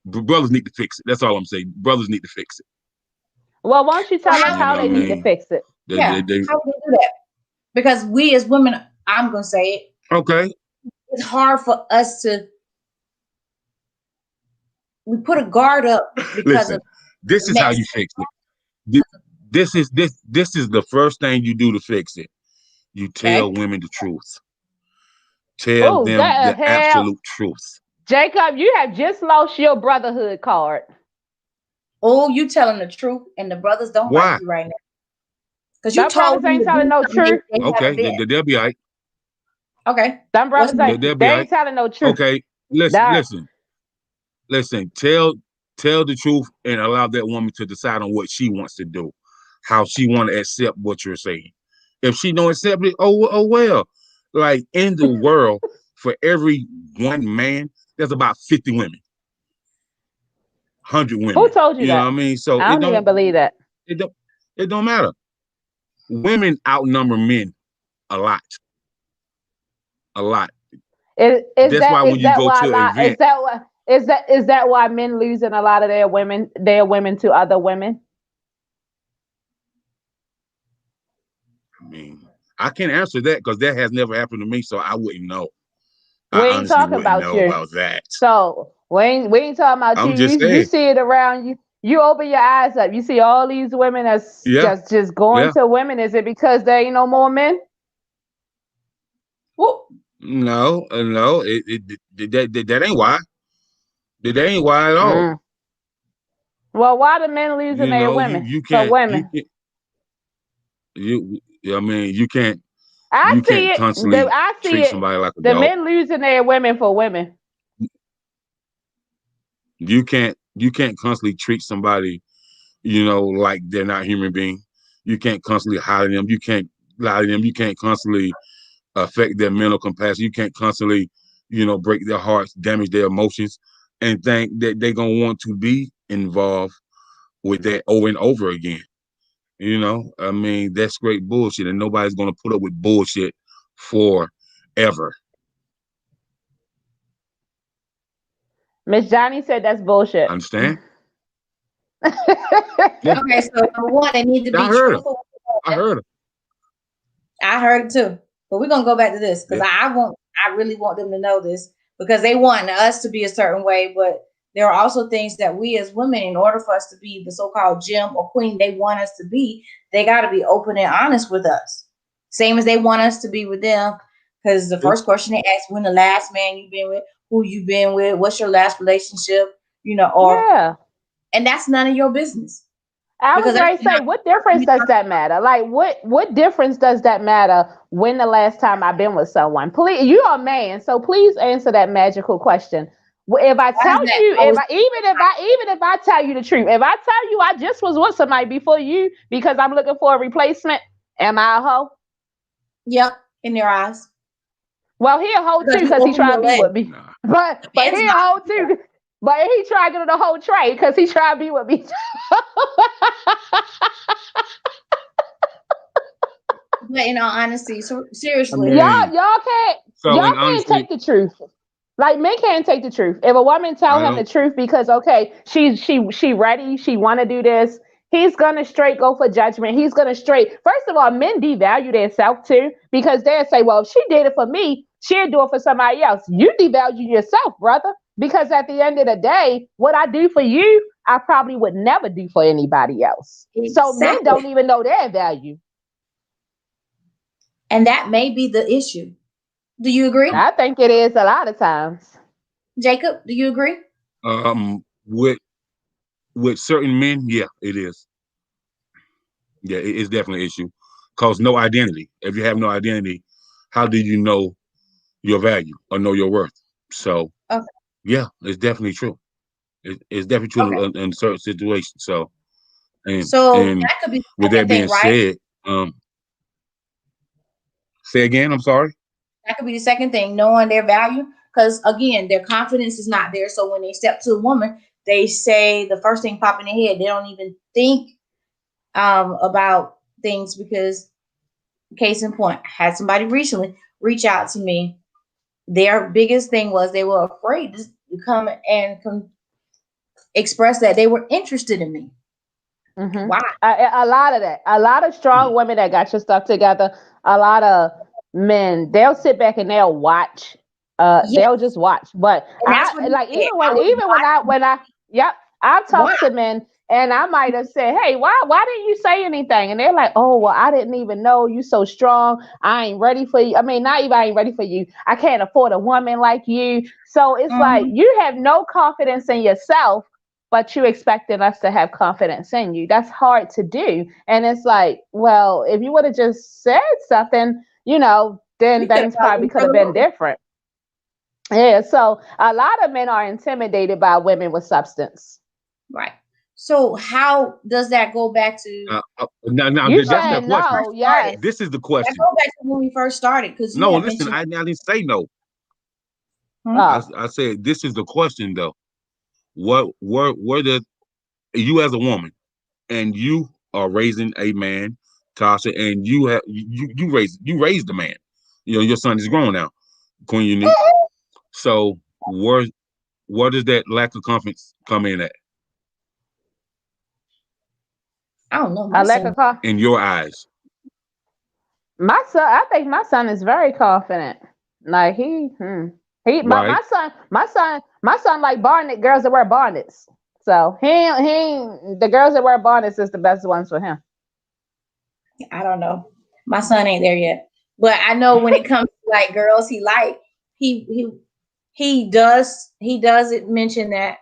Brothers need to fix it. That's all I'm saying. Brothers need to fix it. Well, why don't you tell us how they need to fix it? How do they do that? Because we as women, I'm gonna say it. Okay. It's hard for us we put a guard up because of this is how you fix it. This is the first thing you do to fix it. You tell women the truth. Tell them the absolute truth. Jacob, you have just lost your brotherhood card. Oh, you telling the truth, and the brothers don't like you right now. Because you told brothers ain't telling no truth. Okay, they'll be all right. Okay. Them brothers they ain't telling no truth. Okay, listen. Tell the truth and allow that woman to decide on what she wants to do, how she want to accept what you're saying. If she don't accept it, oh well. Like in the world, for every one man, there's about 50 women, 100 Who women. told you You know what that? I mean? So I don't even believe that. it don't it don't matter. Women outnumber men a lot, a lot. That's why when Is you that go why a to an lot event, is that why men losing a lot of their women to other women? I mean, I can't answer that because that has never happened to me, so I wouldn't know. I We ain't honestly talking wouldn't about know you. about that. So we ain't talking about you. I'm just You saying. see it around you. You open your eyes up. You see all these women that's Yeah, just going yeah. to women. Is it because there ain't no more men? Well, No. That ain't why. That ain't why at all. Mm. Well, why the men losing You their know, women you for can't women? you I mean I you see can't it. constantly I see treat it. somebody like a The dog. men losing their women for women. You can't constantly treat somebody, like they're not a human being. You can't constantly holler them. You can't lie to them. You can't constantly affect their mental capacity. You can't constantly, break their hearts, damage their emotions, and think that they're gonna want to be involved with that over and over again. I mean, that's great bullshit, and nobody's gonna put up with bullshit forever. Miss Johnny said that's bullshit. Understand? Yeah, okay, so number one, they need to I be heard her. truthful. I heard her. I heard it too. But we're gonna go back to this because Yeah. I really want them to know this because they want us to be a certain way, but there are also things that we as women, in order for us to be the so-called gem or queen they want us to be, they gotta be open and honest with us. Same as they want us to be with them. Because the first question they ask, when the last man you've been with, who you been with, what's your last relationship, or Yeah. and that's none of your business. I was Because that's ready to say, what difference does that matter? Like, what difference does that matter when the last time I've been with someone? Please, you're a man, so please answer that magical question. If I why tell is that you, always even if I tell you the truth, if I tell you I just was with somebody before you because I'm looking for a replacement, am I a hoe? yep in their eyes? Well, he a hoe too Because you because he open tried to your be leg. with me. Nah. But he Man's a not hoe too. But he tried to get the whole trade because he tried to be with me. but in all honesty, so I seriously, mean, Y'all can't so y'all and can't honestly, take the truth. Like men can't take the truth. If a woman tell I him the don't. truth because okay, she ready, she want to do this, he's gonna straight go for judgment. He's gonna straight. First of all, men devalue themselves too because they'll say, well, if she did it for me, she'll do it for somebody else. You devalue yourself, brother, because at the end of the day, what I do for you, I probably would never do for anybody else. So men exactly. don't even know their value. And that may be the issue. Do you agree? I think it is a lot of times. Jacob, do you agree? With certain men, yeah, it is. Yeah, it's definitely an issue. Cause no identity. If you have no identity, how do you know your value or know your worth? So Okay. yeah, it's definitely true. It's definitely Okay. true in certain situations. So and So and that could be the with that second being thing, right? said, say again. I'm sorry. That could be the second thing, knowing their value. Because again, their confidence is not there. So when they step to a woman, they say the first thing pop in their head. They don't even think about things because, case in point, I had somebody recently reach out to me. Their biggest thing was they were afraid to come and express that they were interested in me. Hmm. Why? A lot of that. A lot of strong women that got your stuff together. A lot of men, they'll sit back and they'll watch. Yeah, They'll just watch. But and that's what I he like said. I was when I yep, I've why? talked to men and I might have said, hey, why didn't you say anything? And they're like, oh well, I didn't even know you so strong. I ain't ready for you. I mean, not even I ain't ready for you. I can't afford a woman like you. So it's like Mhm. you have no confidence in yourself but you expected us to have confidence in you. That's hard to do. And it's like, well, if you would have just said something, then We could have things probably probably been could have further been along. different. Yeah. So a lot of men are intimidated by women with substance. Right. So how does that go back to Now You that's the saying when we question. first no, started? yes. This is the That question. go back to when we first started because you No, had listen, mentioned I didn't say no. Oh, I said this is the question though. Where does you as a woman and you are raising a man, Tasha, and you raised the man. You know, your son is grown now, Queen Unique. So where does that lack of confidence come in at I don't know. I My like a son, car. in your eyes? My son, I think my son is very confident. Like he, Right, my son like bonnet girls that wear bonnets. So the girls that wear bonnets is the best ones for him. I don't know. My son ain't there yet. But I know when it comes to like girls he he he does it mention that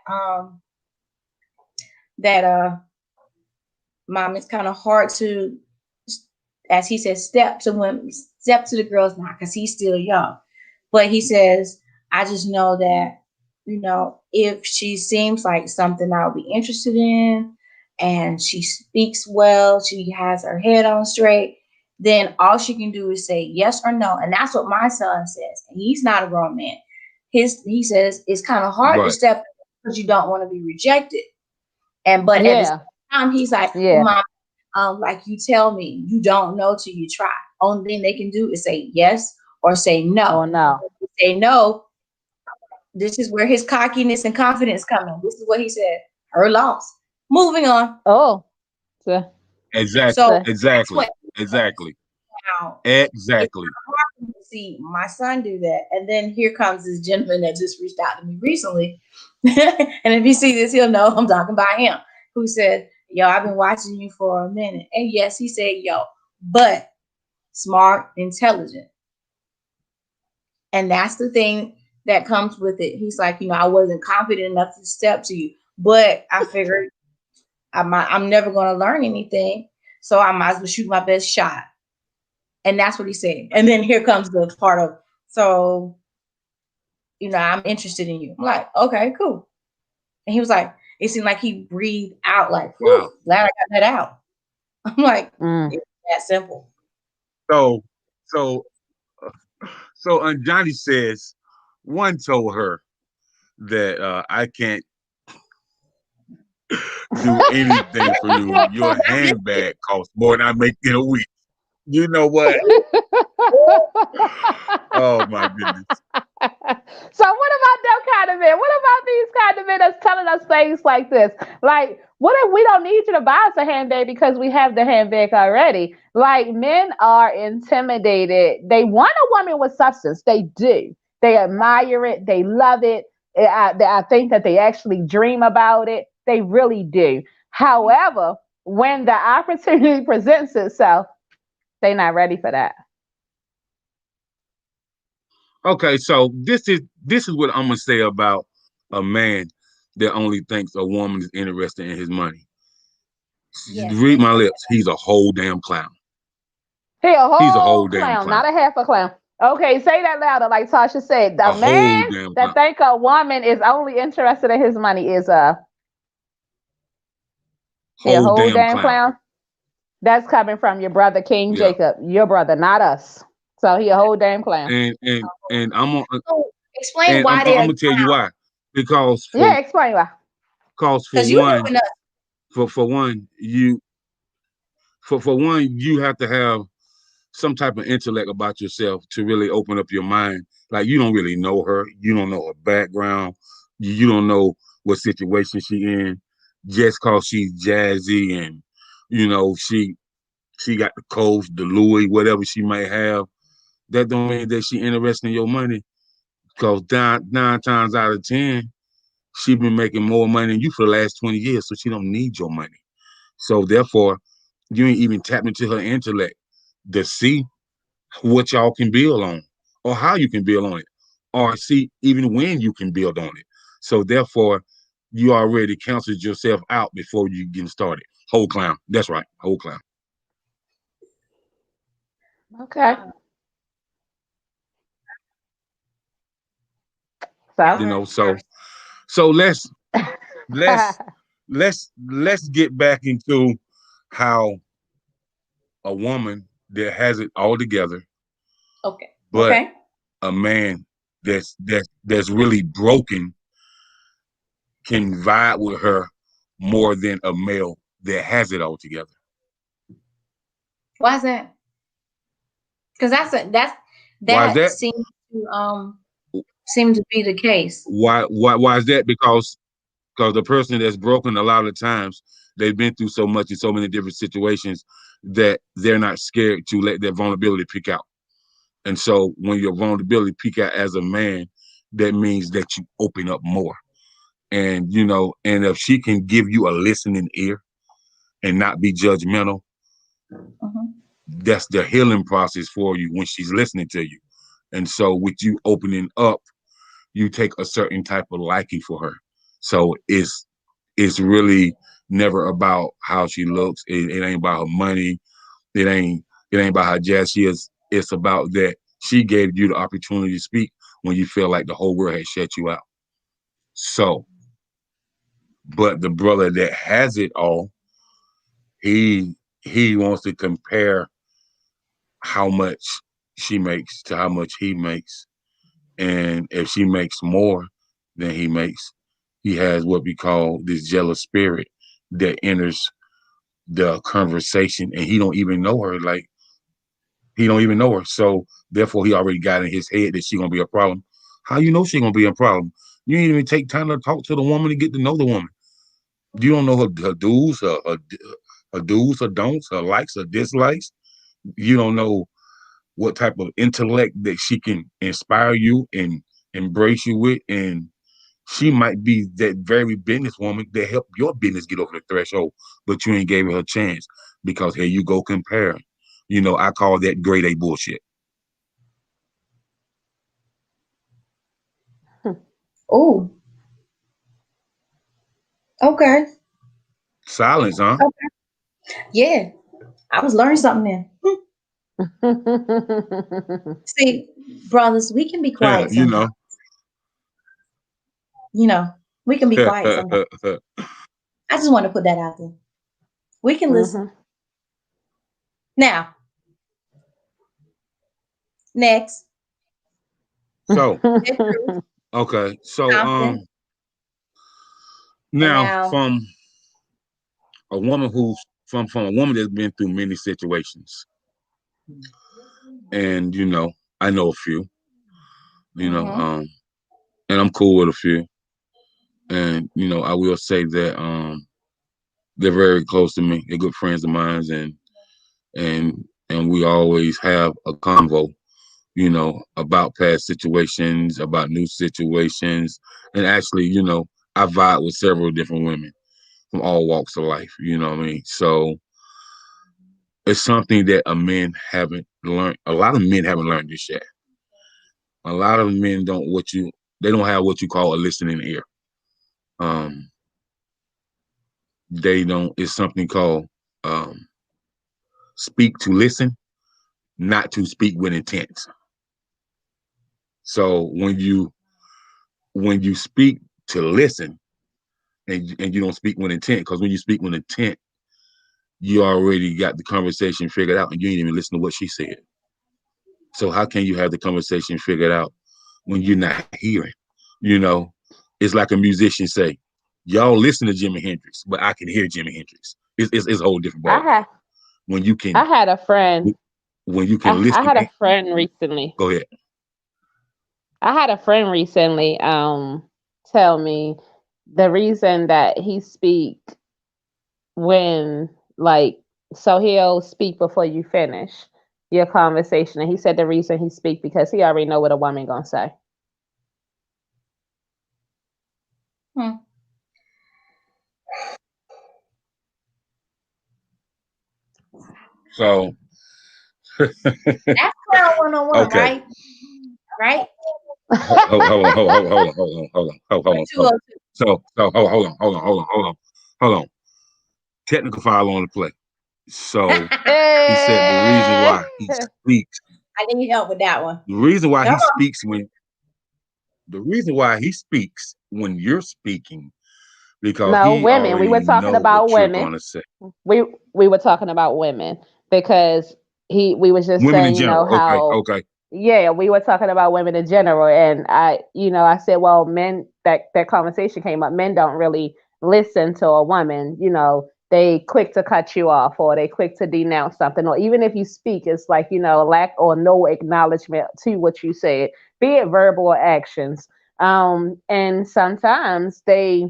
that mom, it's kind of hard to, as he says, step to the girls now because he's still young. But he says, I just know that, if she seems like something I'll be interested in and she speaks well, she has her head on straight, then all she can do is say yes or no. And that's what my son says. And he's not a grown man. He says it's kind of hard to right. step because you don't want to be rejected. And but at the Yeah, same time, he's like, well, yeah. mom, like you tell me, you don't know till you try. Only thing they can do is say yes or say Oh no. no. If they say no, this is where his cockiness and confidence come in. This is what he said. Her loss. Moving on. Oh, so, Exactly, So so that's exactly, what exactly, now it's exactly. hard to see my son do that. And then here comes this gentleman that just reached out to me recently. And if you see this, he'll know I'm talking about him, who said, yo, I've been watching you for a minute. And yes, he said, yo, but smart, intelligent. And that's the thing that comes with it. He's like, I wasn't confident enough to step to you, but I figured I'm never going to learn anything. So I might as well shoot my best shot. And that's what he said. And then here comes the part of, so, I'm interested in you. I'm like, okay, cool. And he was like, it seemed like he breathed out like, Wow. whew, glad I got that out. I'm like, mm. it's that simple. So so Johnny says one told her that I can't do anything for you. Your handbag costs more than I make in a week. You know what? Oh my goodness. So what about them kind of men? What about these kind of men that's telling us things like this? Like, what if we don't need you to buy us a handbag because we have the handbag already? Like, men are intimidated. They want a woman with substance. They do. They admire it. They love it. I think that they actually dream about it. They really do. However, when the opportunity presents itself, they're not ready for that. Okay, so this is what I'm gonna say about a man that only thinks a woman is interested in his money. Yes, Read that's my lips. He's a whole damn clown. He a He's a whole whole damn clown, clown. not a half a clown. Okay, say that louder, like Tasha said. The A whole man damn that clown. think a woman is only interested in his money is he a Whole whole damn damn clown. clown. That's coming from your brother King Yeah. Jacob, your brother, not us. So he a whole damn clown. And I'm gonna so explain why I'm they're gonna tell you why. Because Yeah, explain why. for because you one, helping us. for one, for one, you have to have some type of intellect about yourself to really open up your mind. Like you don't really know her, you don't know her background, you don't know what situation she in. Just cause she's jazzy and she got the Coach, the Louis, whatever she might have, that don't mean that she interested in your money. Cause nine times out of 10, she been making more money than you for the last 20 years, so she don't need your money. So therefore, you ain't even tapped into her intellect to see what y'all can build on or how you can build on it or see even when you can build on it. So therefore, you already counseled yourself out before you get started. Whole clown. That's right. Whole clown. Okay. Uh, So You y'all know, heard so let's let's get back into how a woman that has it all together, okay. but Okay. a man that's really broken can vibe with her more than a male that has it all together. Why is that? Because Why is that that? seem to be the case. Why is that? Because the person that's broken, a lot of times they've been through so much in so many different situations that they're not scared to let their vulnerability peek out. And so when your vulnerability peek out as a man, that means that you open up more. And and if she can give you a listening ear and not be judgmental, Mhm. that's the healing process for you when she's listening to you. And so with you opening up, you take a certain type of liking for her. So it's really never about how she looks. It ain't about her money. It ain't about how jazz she is. It's about that she gave you the opportunity to speak when you feel like the whole world had shut you out. So, but the brother that has it all, he he wants to compare how much she makes to how much he makes. And if she makes more than he makes, he has what we call this jealous spirit that enters the conversation, and he don't even know her. Like, he don't even know her. So therefore he already got in his head that she gonna be a problem. How you know she gonna be a problem? You ain't even take time to talk to the woman and get to know the woman. You don't know her do's, her do's, her don'ts, her likes, her dislikes. You don't know what type of intellect that she can inspire you and embrace you with. And she might be that very businesswoman that helped your business get over the threshold, but you ain't gave her a chance because here you go comparing. I call that grade A bullshit. Oh, okay. Silence, huh? Okay. Yeah, I was learning something there. See, brothers, we can be Yeah, quiet sometimes. You know, we can be quiet sometimes. I just want to put that out there. We can listen. Now, next, so it's Ruth okay, so Compton, and now now, a woman who's from a woman that's been through many situations, and I know a few, you know, hmm um, and I'm cool with a few, and I will say that they're very close to me. They're good friends of mine, and and we always have a convo, about past situations, about new situations, and actually, I vibe with several different women from all walks of life. You know what I mean? So it's something that a men haven't learned. A lot of men haven't learned this yet. A lot of men they don't have what you call a listening ear. Um, they don't. It's something called um, speak to listen, not to speak with intent. So when you speak to listen and you don't speak with intent, because when you speak with intent, you already got the conversation figured out and you ain't even listen to what she said. So how can you have the conversation figured out when you're not hearing? You know, it's like a musician say, y'all listen to Jimi Hendrix, but I can hear Jimi Hendrix. It's a whole different I ballgame. had When you I can had a friend. when you can I listen had a and friend recently. go ahead. I had a friend recently tell me the reason that he speak when like so he'll speak before you finish your conversation, and he said the reason he speak because he already know what a woman gonna say. hmm, So that's 101, okay. right? Right? Hold Or on. So 202. hold on. Technical file on the play. So he said the reason Eh. why he speaks, I need help with that one. the reason why Come he on. speaks when the reason why he speaks when you're speaking, because No, he women. We were already talking know what about you're women. gonna say. We were talking about women because we was just Women in saying, you know, general. Okay, how okay. Yeah, we were talking about women in general, and I said, well, men. That conversation came up. Men don't really listen to a woman. They quick to cut you off, or they quick to denounce something, or even if you speak, it's like lack or no acknowledgement to what you said, be it verbal or actions. And sometimes they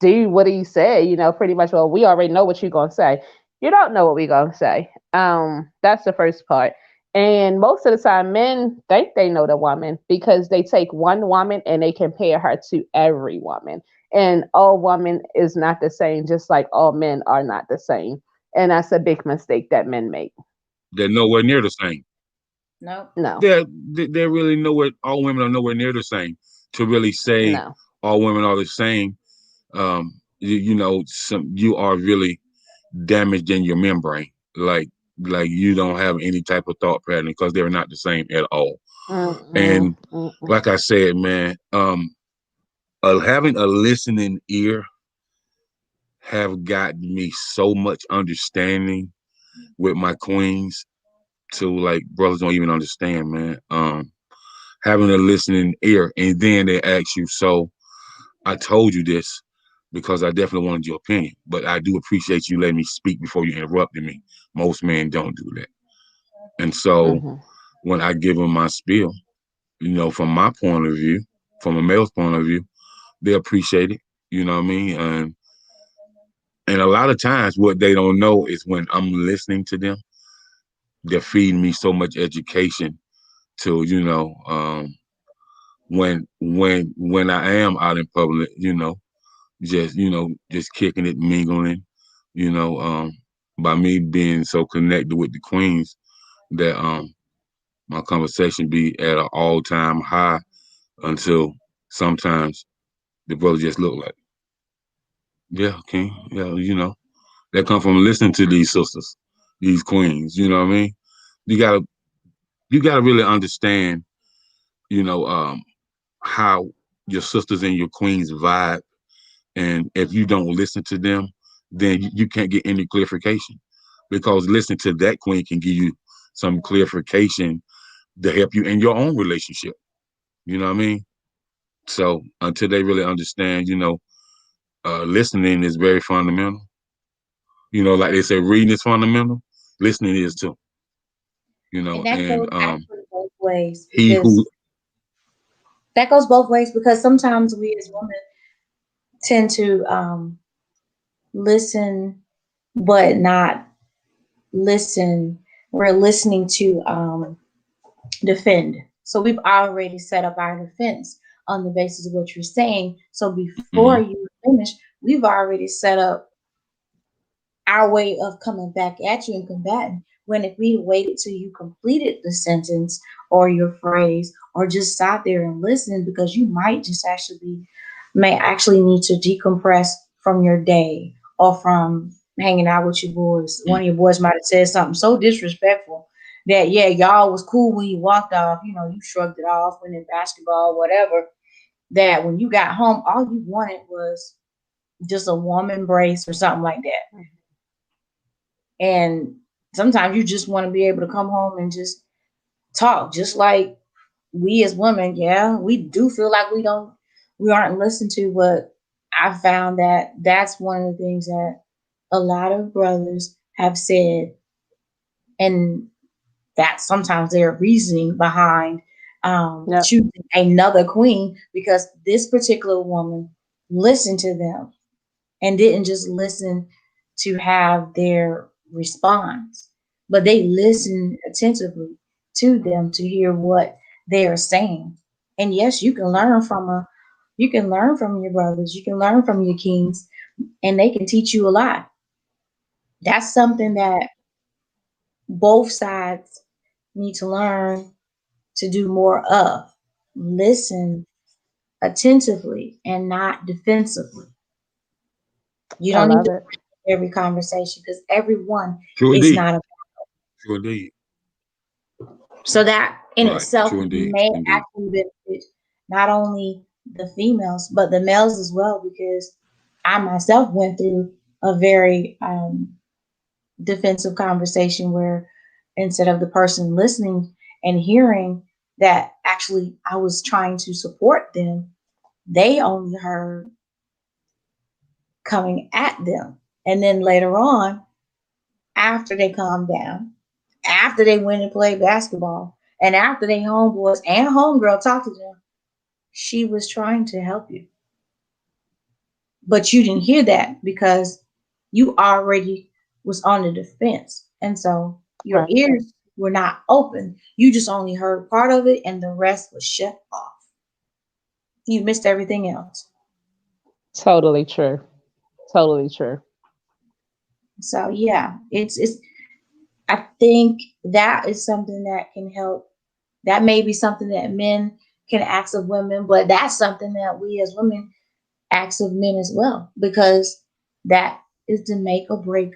do what he said, pretty much, well, we already know what you're going to say. You don't know what we're going to say. That's the first part. And most of the time, men think they know the woman because they take one woman and they compare her to every woman. And all women is not the same, just like all men are not the same. And that's a big mistake that men make. They're nowhere near the same. No. No, They're really nowhere. All women are nowhere near the same. To really say no. all women are the same, you are really damaged in your membrane. Like you don't have any type of thought pattern because they're not the same at all. Mm-mm, And mm-mm. like I said, man, having a listening ear have gotten me so much understanding with my queens to like brothers don't even understand, man. Having a listening ear, and then they ask you, so I told you this because I definitely wanted your opinion, but I do appreciate you letting me speak before you interrupted me. Most men don't do that. And so Mm-hmm. when I give them my spiel, from my point of view, from a male's point of view, they appreciate it. You know what I mean? And a lot of times what they don't know is when I'm listening to them, they're feeding me so much education to, when I am out in public, just kicking it, mingling, you know, um, by me being so connected with the queens that my conversation be at an all time high until sometimes the brother just look like, yeah, King, yeah, that come from listening to these sisters, these queens, you know what I mean? You gotta you gotta really understand, you know, um, how your sisters and your queens vibe. And if you don't listen to them, then you can't get any clarification because listening to that queen can give you some clarification to help you in your own relationship. You know what I mean? So until they really understand, listening is very fundamental. Like they say, reading is fundamental. Listening is too. And that And goes actually both ways he because who sometimes we as women tend to listen but not listen. We're listening to defend. So we've already set up our defense on the basis of what you're saying. So before mhm. you finish, we've already set up our way of coming back at you and combating. When if we waited till you completed the sentence or your phrase, or just sat there and listened, because you might just may actually need to decompress from your day or from hanging out with your boys. One of your boys might have said something so disrespectful that yeah, y'all was cool when you walked off. You shrugged it off, went in basketball, whatever. That when you got home, all you wanted was just a warm embrace or something like that. And sometimes you just want to be able to come home and just talk, just like we as women, yeah, we do feel like we aren't listened to, but I found that that's one of the things that a lot of brothers have said, and that sometimes their reasoning behind Yep. choosing another queen because this particular woman listened to them and didn't just listen to have their response, but they listened attentively to them to hear what they are saying. And yes, you can learn from your brothers, you can learn from your kings, and they can teach you a lot. That's something that both sides need to learn to do more of. Listen attentively and not defensively. You I don't need love to it. every conversation because everyone true is indeed, not a true indeed, so that in right, itself true indeed, may true indeed. actually benefit not only the females but the males as well, because I myself went through a very defensive conversation where instead of the person listening and hearing that actually I was trying to support them, they only heard coming at them. And then later on, after they calmed down, after they went and played basketball, and after they homeboys and homegirl talked to them, she was trying to help you. But you didn't hear that because you already was on the defense. And so your Right. ears were not open. You just only heard part of it and the rest was shut off. You missed everything else. Totally true. Totally true. So yeah, it's I think that is something that can help. That may be something that men can ask of women, but that's something that we as women ask of men as well, because that is the make or break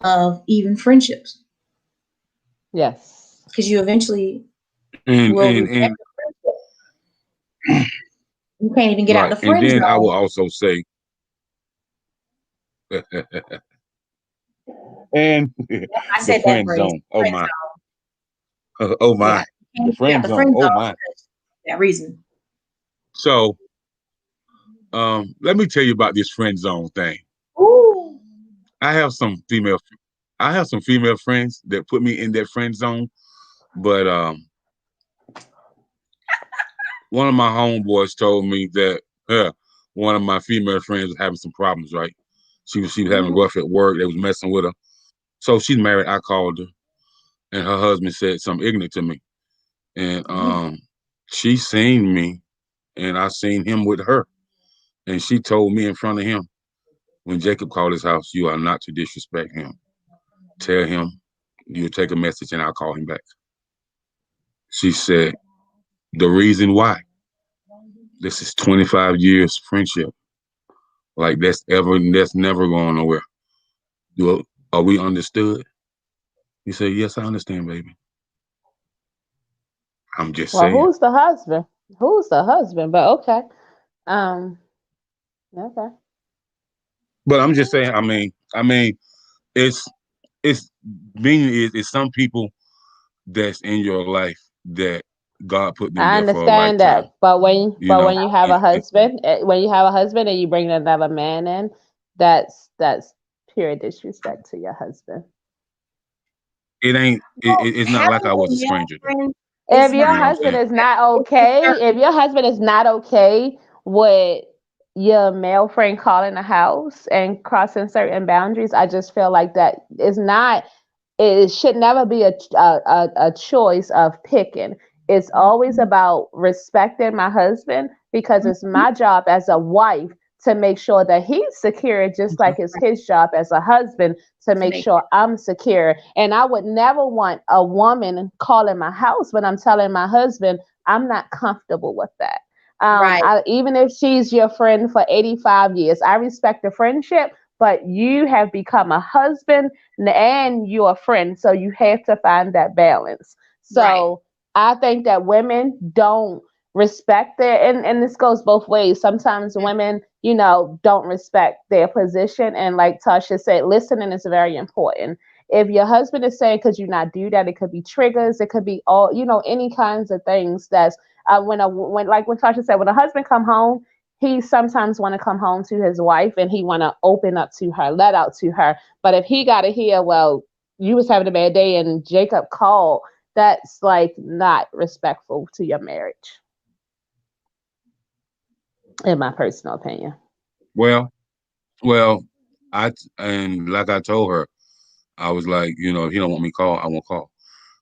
of even friendships. Yes. Because you eventually and will and reject and a friendship. You can't even get out right. the And friend then I will zone. also say, and I the said that friend phrase, zone. Oh friend my. zone. Oh Yeah, my. you The can't get out friend the zone. friend Oh zone my. because of that reason. So let me tell you about this friend zone thing. Ooh. I have some female I have some female friends that put me in that friend zone, but one of my homeboys told me that one of my female friends was having some problems, right? She was having Mhm. rough at work, they was messing with her. So she's married, I called her, and her husband said something ignorant to me. And Mhm. she seen me and I seen him with her. And she told me in front of him, when Jacob called his house, you are not to disrespect him. Tell him you'll take a message and I'll call him back. She said, the reason why, this is 25 years friendship. Like that's never going nowhere. Are we understood? He said, yes, I understand, baby. I'm just Well, saying. who's the husband? Who's the husband? But okay. Um, okay. But I'm just saying, I mean, it's it's meaning is some people that's in your life that God put them I there for a understand lifetime, that, but when you know. you have a And husband, when you have a husband and you bring another man in, that's pure disrespect to your husband. it's not like Having I a was a male stranger though. friend If is your You know not what I'm husband saying? is not it's okay, not if your husband is not okay with your male friend calling the house and crossing certain boundaries, I just feel like that is not. It should never be a choice of picking. It's always about respecting my husband because it's Mhm. my job as a wife to make sure that he's secure, just like it's his job as a husband to To make make sure I'm secure. And I would never want a woman calling my house when I'm telling my husband I'm not comfortable with that. right, Even if she's your friend for 85 years, I respect the friendship, but you have become a husband and you're a friend. So you have to find that balance. right. So I think that women don't respect their, and this goes both ways. Sometimes women, don't respect their position. And like Tasha said, listening is very important. If your husband is saying, could you not do that? It could be triggers. It could be all, any kinds of things that's when Tasha said, when a husband come home, he sometimes want to come home to his wife and he want to open up to her, let out to her. But if he got to hear, well, you was having a bad day and Jacob called, that's like not respectful to your marriage, in my personal opinion. Well, well, I and like I told her, I was like, if he don't want me call, I won't call.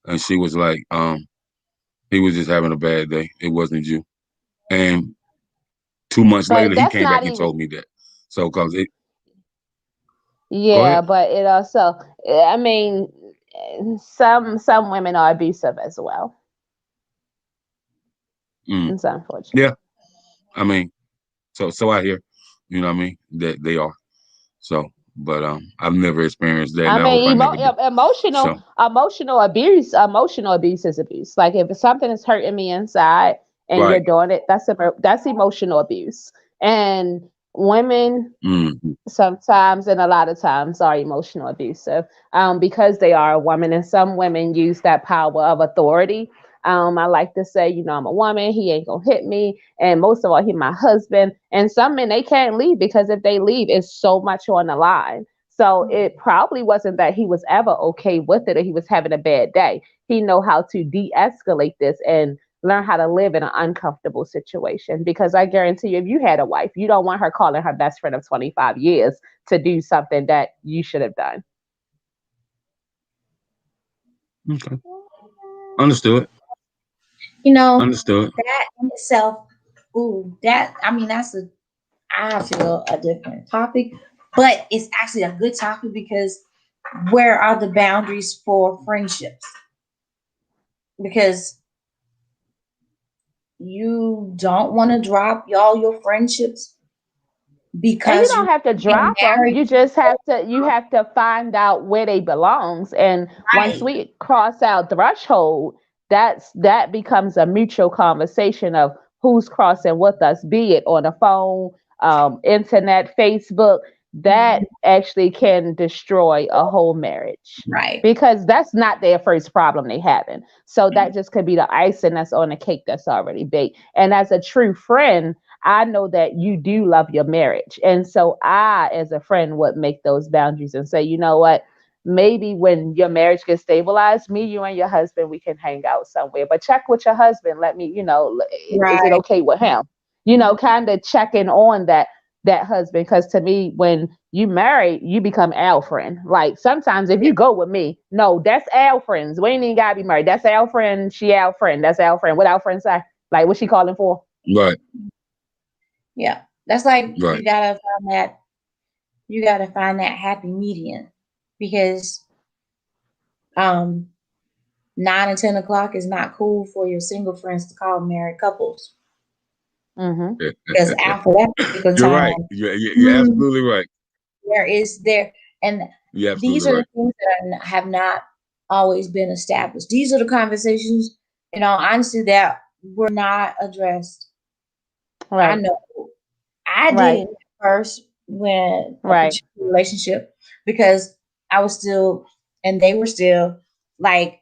And she was like, he was just having a bad day. It wasn't you. And 2 months later, But he that's came not back and even, told me that. So, cause it, go yeah, ahead. but it also, I mean, some women are abusive as well. Mm, It's unfortunate. yeah, I mean, so I hear, you know what I mean, that they are. So, but I've never experienced that, I and I hope mean, I never do. emotional, So, emotional abuse is abuse. Like if something is hurting me inside and you're right. doing it, that's emotional abuse. And women Mm, sometimes and a lot of times are emotional abusive because they are a woman, and some women use that power of authority I like to say, I'm a woman. He ain't gonna hit me, and most of all, he my husband. And some men, they can't leave because if they leave, it's so much on the line. So it probably wasn't that he was ever okay with it or he was having a bad day. He know how to de-escalate this and learn how to live in an uncomfortable situation. Because I guarantee you, if you had a wife, you don't want her calling her best friend of 25 years to do something that you should have done. Okay. Understood. Understood. That in itself, ooh, that I mean, I feel a different topic, but it's actually a good topic because where are the boundaries for friendships? Because you don't want to drop all your friendships And you because don't you're have to getting drop them. married. You have to find out where they belongs. And once Right, we cross our threshold, that becomes a mutual conversation of who's crossing with us, be it on the phone, internet, Facebook. That actually can destroy a whole marriage right. because that's not their first problem they having. So that just could be the icing that's on the cake that's already baked. And as a true friend, I know that you do love your marriage. And so I, as a friend, would make those boundaries and say, you know what? Maybe when your marriage gets stabilized, me, you, and your husband, we can hang out somewhere. But check with your husband. Let me, is it Right. okay with him? Kind of checking on that husband. Because to me, when you marry, you become Al friend. Like sometimes if you go with me, no, that's Al friends. We ain't even gotta be married. That's Al friend. She Al friend. That's Al friend. What Al friend say? Like what she calling for? Right. Yeah. That's like Right. you gotta find that happy median because um 9 and 10 o'clock is not cool for your single friends to call married couples. Mm-hmm. Because after that particular You're right. time, You're hmm, absolutely right. there, and You're these absolutely are the right. things that have not always been established. These are the conversations, honestly, that were not addressed. I Right. know I Right. did first when a Right. particular relationship because I was still, and they were still like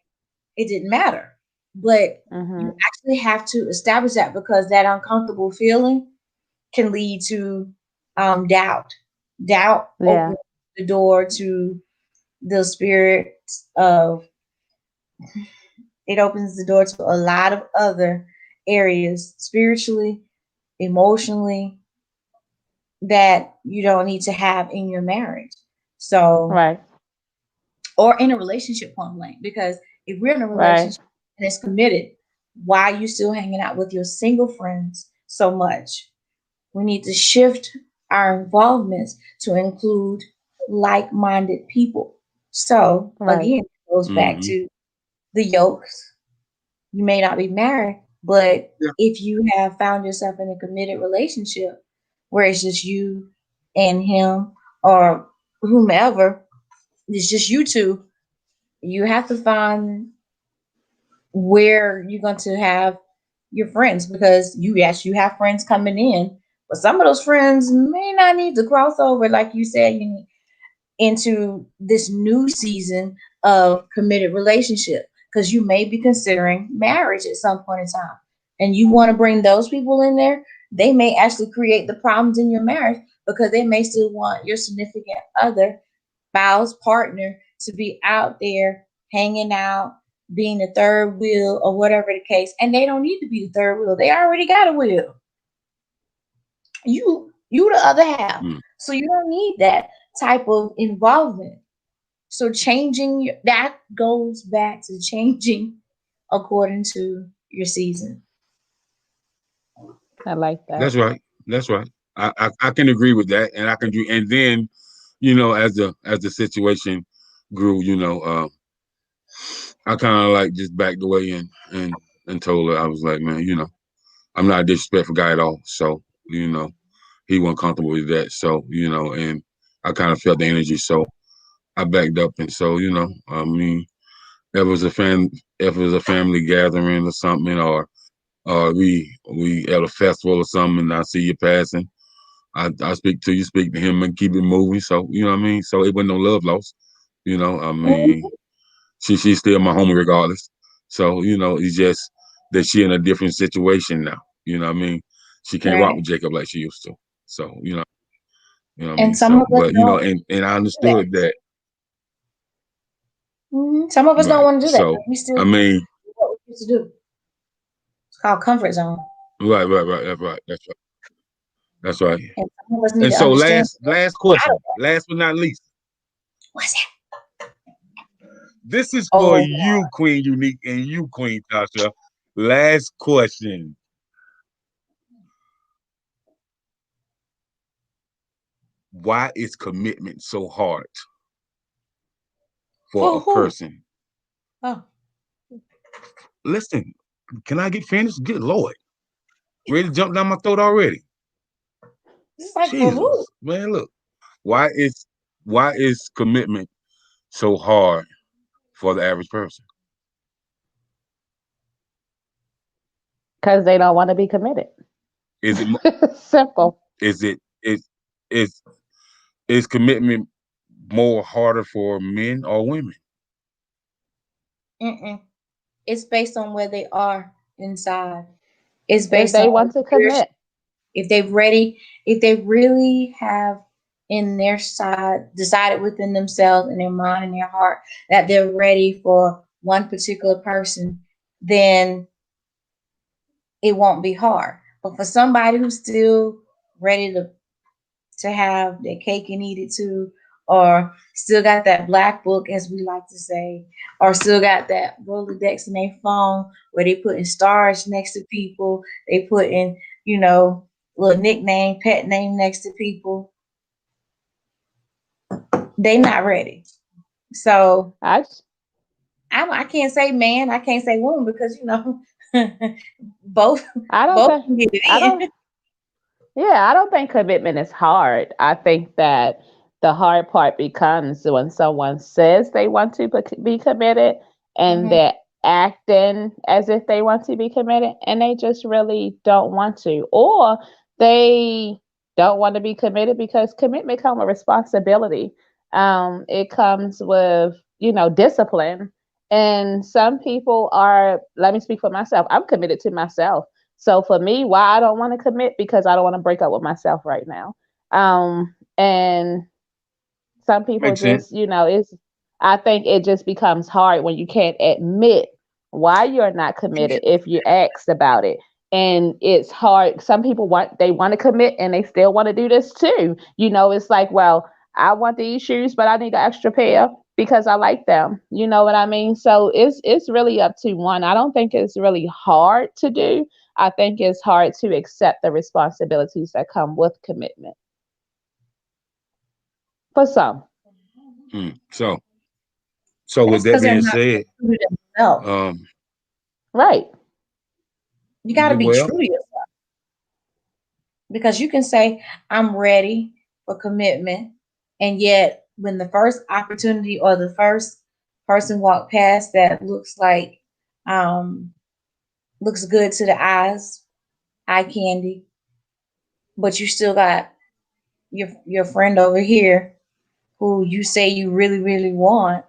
it didn't matter. But you Mm-hmm. actually have to establish that because that uncomfortable feeling can lead to doubt. Doubt Yeah. opens the door to the spirit of it opens the door to a lot of other areas spiritually, emotionally, that you don't need to have in your marriage. So, Right. or in a relationship point blank, because if we're in a Right. relationship and it's committed, why are you still hanging out with your single friends so much? We need to shift our involvements to include like minded people. So, Right. again, it goes back Mm-hmm. to the yokes. You may not be married, but Yeah. if you have found yourself in a committed relationship where it's just you and him or whomever, it's just you two, you have to find where you're going to have your friends because yes, you have friends coming in, but some of those friends may not need to cross over, like you said, into this new season of committed relationship because you may be considering marriage at some point in time and you want to bring those people in there. They may actually create the problems in your marriage because they may still want your significant other, spouse, partner to be out there hanging out, being the third wheel or whatever the case. And they don't need to be the third wheel. They already got a wheel. You the other half. Mm. So you don't need that type of involvement. So that goes back to changing according to your season. I like that. That's right. That's right. I can agree with that, and I can do. And then, as the situation grew, I kind of like just backed away and told her I was like, man, I'm not a disrespectful guy at all. So he wasn't comfortable with that. So and I kind of felt the energy. So I backed up, and so I mean, if it was if it was a family gathering or something, or we at a festival or something, and I see you passing, I speak to you, speak to him, and keep it moving. So what I mean. So it wasn't no love lost. I mean, she's still my homie regardless. So, it's just that she in a different situation now. You know what I mean? She can't rock Right. with Jacob like she used to. So, what I mean? And some So, of us but don't and I do that. understood that. Some of us don't Right. want to do that, So, but we still I do mean, what we used to do. It's called comfort zone. right. That's right. And some of us need And to so understand last out of question, that. last but not least, What's that? this is for Oh, you, Queen Unique, and you, Queen Tasha. Last question. Why is commitment so hard for for a who? person? Oh, Listen, can I get finished? Good Lord. Ready to jump down my throat already? it's like for who? Jesus. Man, look. Why is why is commitment so hard for the average person? Because they don't want to be committed. Is it Simple. is it is is commitment more harder for men or women? Mm-mm. It's based on where they are inside. It's If based on they want to leadership. commit. If they really have in their side decided within themselves and their mind and their heart that they're ready for one particular person, then it won't be hard. But for somebody who's still ready to have their cake and eat it too, or still got that black book, as we like to say, or still got that Rolodex in their phone where they putting stars next to people, they putting, little nickname, pet name next to people, they not ready. So I I can't say man, I can't say woman because both I don't both think can get I it don't in. yeah, I don't think commitment is hard. I think that the hard part becomes when someone says they want to be committed and Mhm. they're acting as if they want to be committed and they just really don't want to. Or they don't want to be committed because commitment comes with responsibility. It comes with, discipline. And some people are, let me speak for myself, I'm committed to myself. So for me, why I don't want to commit because I don't want to break up with myself right now. And some people Makes sense. just, it's I think it just becomes hard when you can't admit why you're not committed if you asked about it. And it's hard. Some people want to commit and they still want to do this too. It's like, well, I want these shoes, but I need an extra pair because I like them. You know what I mean? So it's really up to one. I don't think it's really hard to do. I think it's hard to accept the responsibilities that come with commitment for some. So with That's that because they're being not said, true to themselves. um, Right. You got to be well, true to yourself because you can say I'm ready for commitment, and yet when the first opportunity or the first person walk past that um looks good to the eyes, eye candy, but you still got your friend over here who you say you really really want,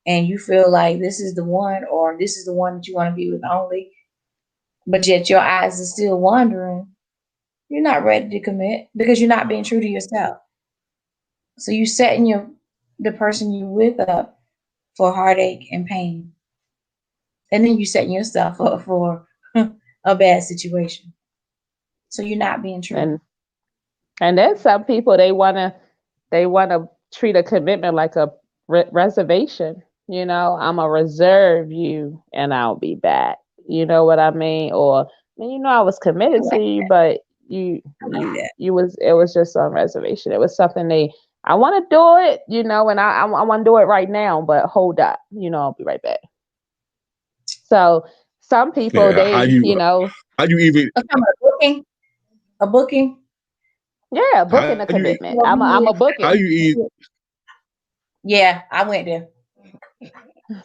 and you feel like this is the one or this is the one that you want to be with only, but yet your eyes are still wandering. You're not ready to commit because you're not being true to yourself. So you setting the person you with up for heartache and pain, and then you setting yourself up for a bad situation. So you're not being true. And And then some people they want to treat a commitment like a reservation. I'm gonna reserve you, and I'll be back. You know what I mean? Or I was I committed to like you, but you I like you that. you was it was just on reservation. It was something I want to do it, and I want to do it right now, but hold up, I'll be right back. So some people yeah. How they you how you even I'm talking about a booking. yeah, how booking a you commitment. Well, I'm a book it. how you even yeah, I went there.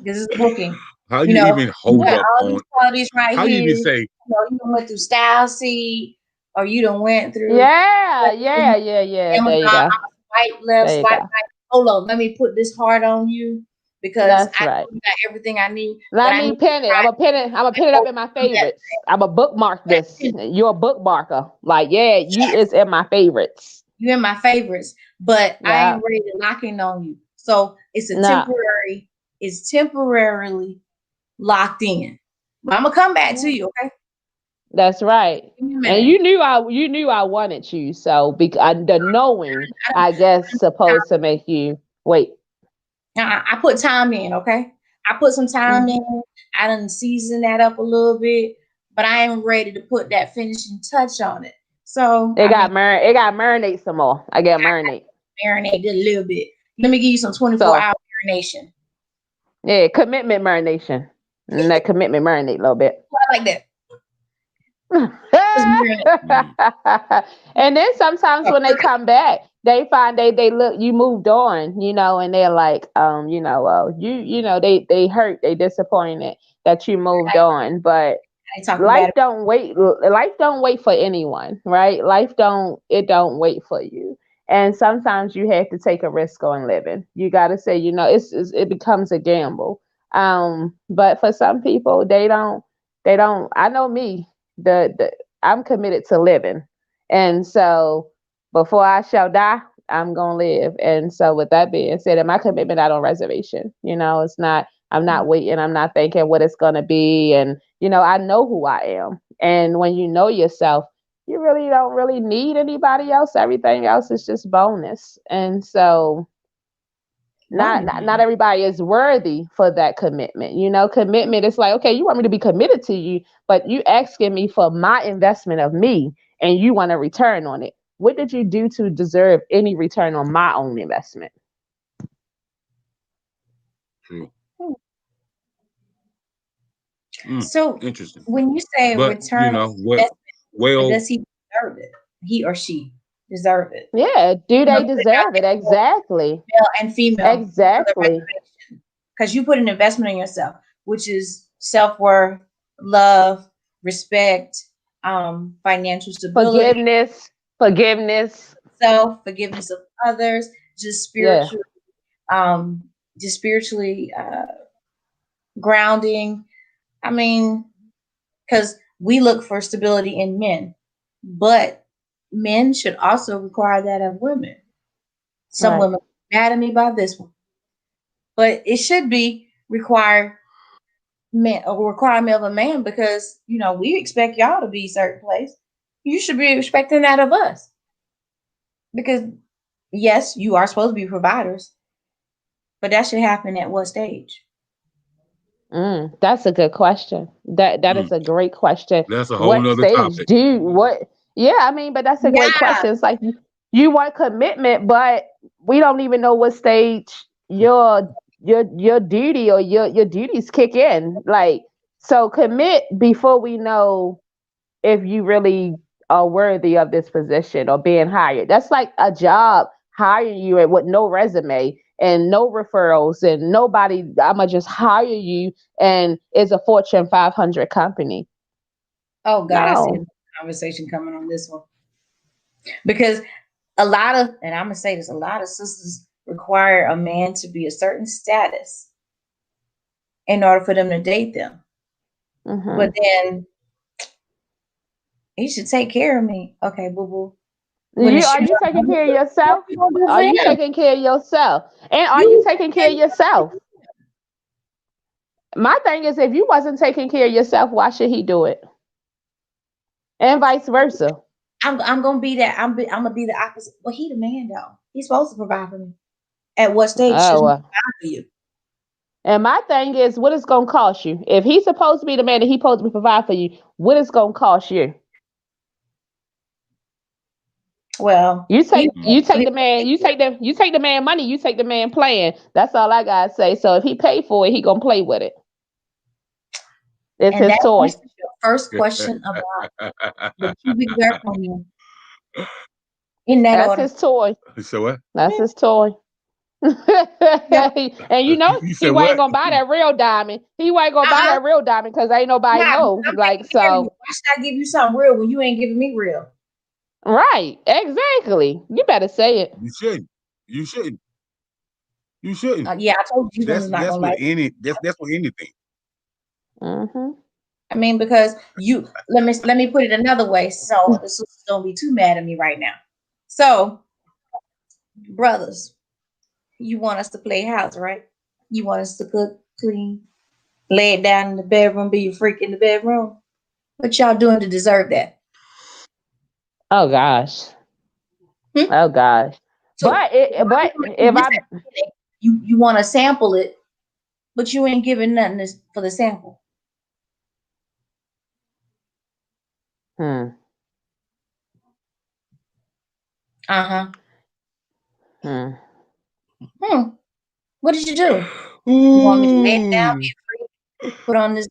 This is a booking. how You you know, even you hold got up all on these qualities right how you here. even say You done went through Style Seed, or you done went through Yeah, yeah, yeah, yeah. Amazon. There you go. Swipe left, There you swipe go. right. Hold on, let me put this heart on you because That's I right. know you got everything I need, but Let I me need to pin it. try I'm gonna and pin it up in my overcome that. favorites. I'm gonna bookmark this. that You're a bookmarker. Like, yeah, you yes, is in my favorites. you're in my favorites, but I Yeah. ain't ready to lock in on you. So Nah. it's temporarily locked in. But I'm gonna come back to Yeah. you, okay? That's right. Give me a And minute. you knew I wanted you. So the knowing, I, I guess, supposed to make you wait. I put time in, okay? I put some time Mhm. in. I done season that up a little bit, but I ain't ready to put that finishing touch on it. So I mean, It got marinate some more. I got marinate. marinate it a little bit. Let me give you some 24 So hour marination. yeah, commitment marination. And that commitment marinate a little bit. I like that. Just marinate. Mm. And then sometimes when they come back, they find they look you moved on, and they're like, they hurt, they disappointed that you moved on, but I ain't talking about it. life don't wait for anyone, right? Life don't wait for you. And sometimes you have to take a risk on living. You got to say, it becomes a gamble. But for some people, they don't. I know me. The I'm committed to living, and so before I shall die, I'm gonna live. And so with that being said, and my commitment not on reservation. It's not. I'm not waiting. I'm not thinking what it's gonna be. And I know who I am. And when you know yourself, you really don't really need anybody else. Everything else is just bonus. And so not, Bonus. not not everybody is worthy for that commitment. Commitment is like, okay, you want me to be committed to you, but you asking me for my investment of me and you want a return on it. What did you do to deserve any return on my own investment? True. Hmm. Mm. So Interesting. when you say But return on investment, but well, does he deserve it? He or she deserve it? Yeah, do I'm gonna they put it out deserve it? there for Exactly. male and female for the Exactly. reservation. Because you put an investment in yourself, which is self-worth, love, respect, financial stability, Forgiveness, forgiveness. self, forgiveness of others, just Yeah. spiritual, um, just spiritually grounding. I mean, because we look for stability in men, but men should also require that of women. Some Right. women are mad at me about this one, but it should be required man a requirement of a man because we expect y'all to be a certain place. You should be expecting that of us because yes, you are supposed to be providers, but that should happen at what stage? That's a good question. That mm, is a great question. that's a whole What nother stage topic. do what? Yeah, I mean, but that's a great Yeah. question. It's like you want commitment, but we don't even know what stage your duty or your duties kick in. Like, so commit before we know if you really are worthy of this position or being hired. That's like a job hiring you with no resume and no referrals and nobody. I'm gonna just hire you and it's a Fortune 500 company. Oh God, I see a No. conversation coming on this one because a lot of, and I'm gonna say this, a lot of sisters require a man to be a certain status in order for them to date them. But Hmm. then he should take care of me. Okay, boo boo. When the You shoe are you taking care of what yourself? you gonna do Are you for him? taking care of yourself? And are you You taking care of yourself? My thing is, if you wasn't taking care of yourself, why should he do it? And vice versa. I'm gonna be that. I'm gonna be the opposite. Well, he the man though. He's supposed to provide for me. At what stage should Oh, he well. provide for you? And my thing is, what it's gonna cost you? If he's supposed to be the man that he's supposed to be provide for you, what it's gonna cost you? Well, You he take Mm. you take he the man, you take the man money, you take the man playing. That's all I gotta say. So if he pay for it, he gonna play with it. It's and his that toy. answers your first question about the pubic zirconia in that That's order. his toy. So what? That's his toy. Yep. And You he said ain't what? gonna buy that real diamond. He ain't gonna buy Uh-uh. that real diamond because ain't nobody Nah, because know. I'm Like, taking care of you. so, Why should I give you something real when you ain't giving me real? right, exactly. You better say it. You shouldn't. You shouldn't. You shouldn't. Yeah, I told you was not That's gonna with like. that's with anything. Mm-hmm. I mean, because you let me put it another way, so the sisters don't be too mad at me right now. So, brothers, you want us to play house, right? You want us to cook, clean, lay it down in the bedroom, be a freak in the bedroom. What y'all doing to deserve that? Oh gosh. Hmm? Oh gosh. So But if I you want to sample it, but you ain't giving nothing for the sample. hmm, Uh-huh. hmm. What did you do? You want me to lay it down, Ooh. be free, put on this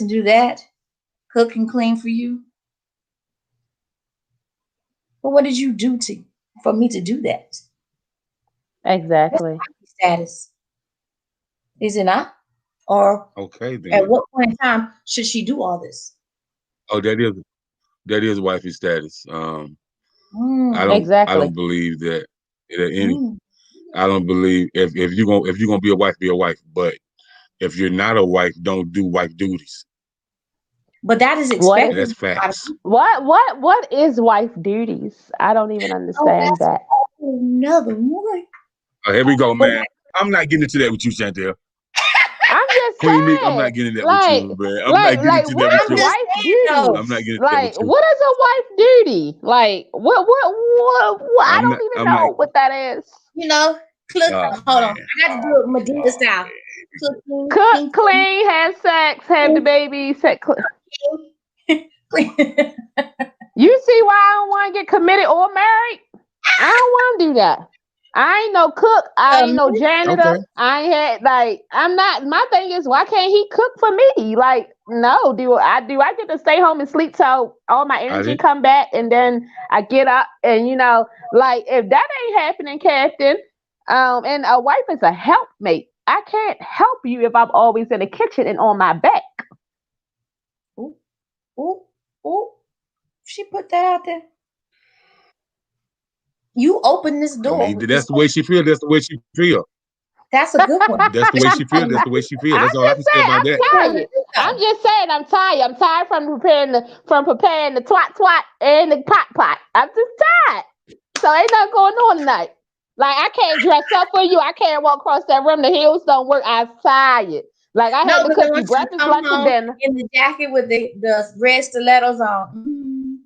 and do that, cook and clean for you? But what did you do for me to do that? That's Exactly. my status, is it not? Or Okay at then. what point in time should she do all this? Oh, that is wifey status. Mm, I Exactly. don't believe that any. mm. I don't believe if you're gonna be a wife. But if you're not a wife, don't do wife duties. But that is What is And expected that's of a lot of facts. people. what is wife duties? I don't even Oh, understand that's a that. whole nother one. Oh, here we go, But man. I'm not getting into that with you, Chantel. I'm just Queen Meek, I'm saying, not getting that with you, man. I'm not getting into that what with is I'm you. just wife saying though. I'm not duties? getting into that with Like, you. what is a wife duty? Like, what? I don't even I'm not. know what that is. You know, cook. Oh Hold on, man. I got to do Oh, it Medina style. Cooking, Cook, clean, clean, have sex, have the baby. clean. You see why I don't want to get committed or married? I don't want to do that. I ain't no cook. I ain't no okay. janitor. I ain't had like I'm not. My thing is, why can't he cook for me? Like, no. Do I get to stay home and sleep till all my I energy did. come back, and then I get up and like if that ain't happening, Captain. And a wife is a helpmate. I can't help you if I'm always in the kitchen and on my back. Ooh, ooh, ooh. She put that out there. You open this I door mean, with this. that's the way she feel. That's the way she feel. That's a good one. That's the way she feel. That's the way she feel. I'm That's all I just can say saying, about I'm that. tired. I'm just saying, I'm tired. I'm tired from preparing the twat and the pot. I'm just tired. So ain't nothing going on tonight. Like I can't dress up for you. I can't walk across that room. The heels don't work. I'm tired. Like I No, had to because I cook you want you to breakfast, come lunch, and home dinner, in the jacket with the red stilettos on.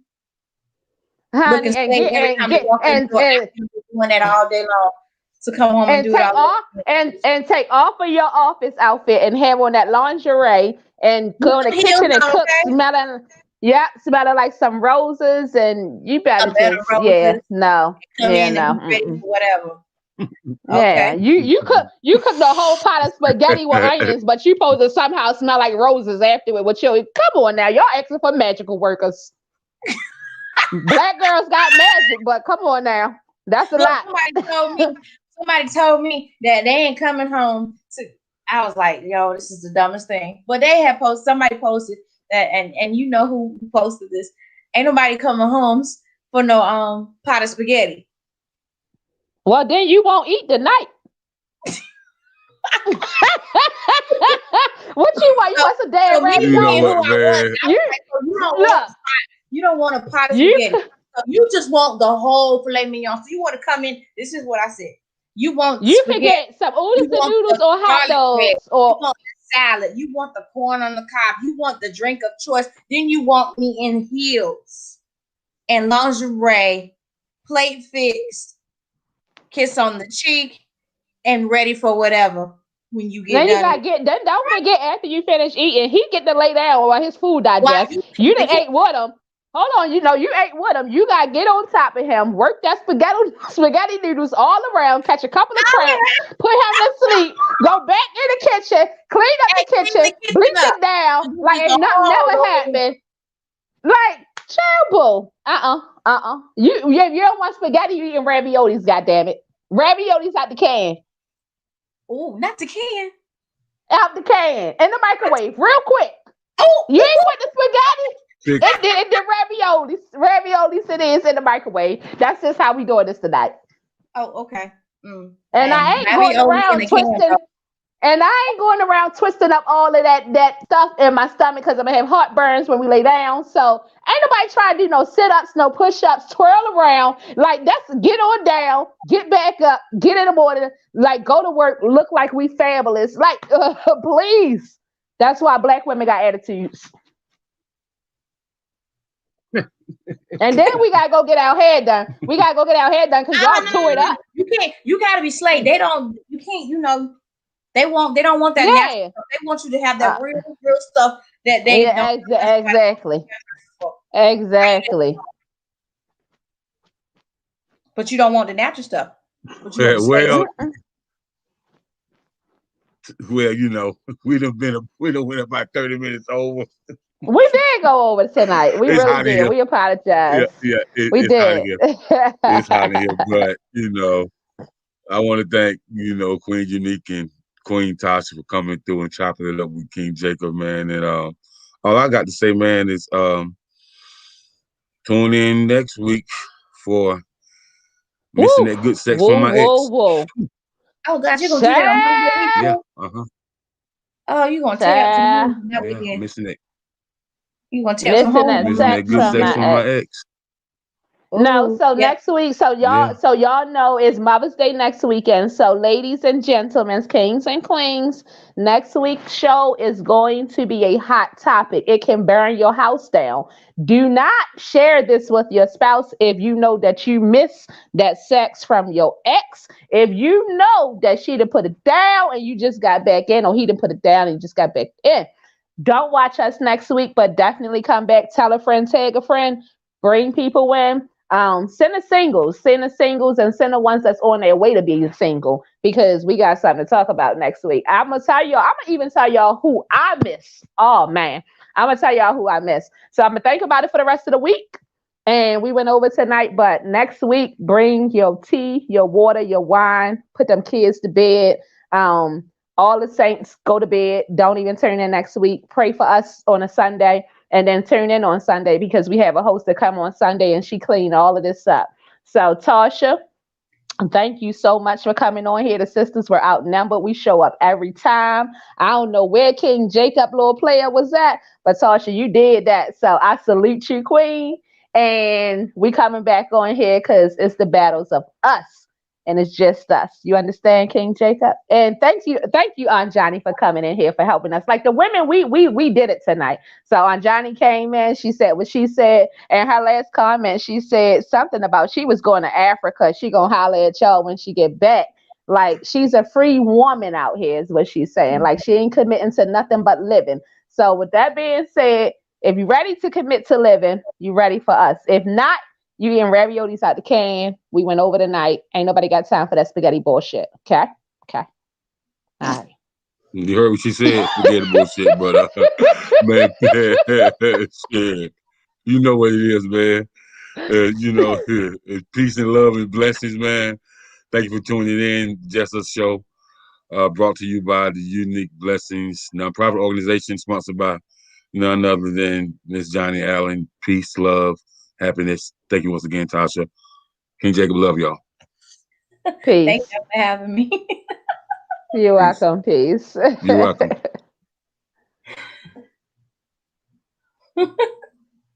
Looking honey, and straight every time you walk in the door after you've been doing that all day long. To come home and do it take all off and take off of your office outfit and have on that lingerie and with go in the them heels kitchen and on, cook, okay? smelling like some roses, and you A better bed of just, yeah, roses. no, Come yeah, in and no, be ready for whatever. yeah. Okay. You cook the whole pot of spaghetti with onions, but you supposed to somehow smell like roses afterward. With your come on now, y'all asking for magical workers. Black girls got magic, but come on now, that's a Look, lot. somebody told me that they ain't coming home to. I was like, yo, this is the dumbest thing. But they had somebody posted that, and you know who posted this. Ain't nobody coming home for no pot of spaghetti. Well, then you won't eat tonight. What you want? You So, want some damn me You know being who ravioli? what, I was, man? I was You like, so look. you don't want a pot of You spaghetti. So you just want the whole filet mignon. So you want to come in. This is what I said. You want the you can spaghetti. get some You oodles and want noodles the or hot garlic bread. dogs You or want the salad. You want the corn on the cob. You want the drink of choice. Then you want me in heels and lingerie, plate fixed, kiss on the cheek, and ready for whatever when you get then you done. gotta get then don't forget after you finish eating, he get to lay down while his food While digests. you You the done ate with him. Hold on, you ate with him. You gotta get on top of him, work that spaghetti noodles all around, catch a couple of cramps, put him to sleep, go back in the kitchen, clean up the hey, clean kitchen, the kitchen bleach up. it down You like get the ain't nothing never whole happened. Like, terrible. You don't want spaghetti, you eating raviolis, goddamn it. Raviolis out the can. oh, not the can. Out the can. In the microwave, real quick. Oh, You ain't put the spaghetti. Pick, It did raviolis. Raviolis it is in the microwave. That's just how we doing this tonight. oh, okay. And I ain't going around twisting. And I ain't going around twisting up all of that stuff in my stomach because I'm gonna have heartburns when we lay down. So ain't nobody trying to do no sit-ups, no push-ups, twirl around. Like that's get on down, get back up, get in the morning, like go to work, look like we fabulous. Like please. That's why black women got attitudes. And then we gotta go get our hair done. We gotta go get our hair done because y'all tore it up. You can't. You gotta be slayed. They don't. You can't. You know. They don't want that natural stuff. They want you to have that real stuff that they don't. Exactly. Exactly. But you don't want the natural stuff. Well, you know, we done went about 30 minutes over. We did go over tonight. We really did. We apologize. Yeah, we it's did. hot in here. It's hot in here, but you know, I want to thank Queen Unique and Queen Tasha for coming through and chopping it up with King Jacob, man. And all I got to say, man, is tune in next week for Missing That Good Sex from My Ex. Oh God, you're gonna do that on Monday? Yeah. Oh, you gonna tell some that weekend? Missing it. You gonna tell some homies Missing that good sex from my ex. No, so next week, so y'all know it's Mother's Day next weekend. So ladies and gentlemen, kings and queens, next week's show is going to be a hot topic. It can burn your house down. Do not share this with your spouse if you know that you miss that sex from your ex. If you know that she done put it down and you just got back in, or he done put it down and you just got back in. Don't watch us next week, but definitely come back, tell a friend, tag a friend, bring people in. Send the singles, and send the ones that's on their way to being single, because we got something to talk about next week. I'm gonna even tell y'all who I miss. Oh man, I'm gonna tell y'all who I miss. So I'm gonna think about it for the rest of the week. And we went over tonight, but next week, bring your tea, your water, your wine, put them kids to bed. All the saints go to bed. Don't even turn in next week. Pray for us on a Sunday. And then tune in on Sunday, because we have a host that come on Sunday and she cleaned all of this up. So Tasha, thank you so much for coming on here. The sisters were outnumbered. We show up every time. I don't know where King Jacob, little player, was at, but Tasha, you did that. So I salute you, Queen. And we coming back on here because it's the battles of us. And it's just us. You understand, King Jacob? And thank you, Aunt Johnny, for coming in here, for helping us. Like the women, we did it tonight. So Aunt Johnny came in, she said what she said, and her last comment, she said something about she was going to Africa. She gonna holler at y'all when she get back. Like she's a free woman out here, is what she's saying. Like she ain't committing to nothing but living. So with that being said, if you're ready to commit to living, you ready for us. If not, you eating raviolis out the can. We went over tonight. Ain't nobody got time for that spaghetti bullshit. Okay? All right. You heard what she said, spaghetti bullshit, but man, shit. You know what it is, man. Peace and love and blessings, man. Thank you for tuning in. Just a show brought to you by the Unique Blessings nonprofit organization, sponsored by none other than Miss Johnny Allen. Peace, love, happiness. Thank you once again, Tasha. King Jacob, love y'all. Peace. Thank you for having me. You're welcome. Peace. You're welcome.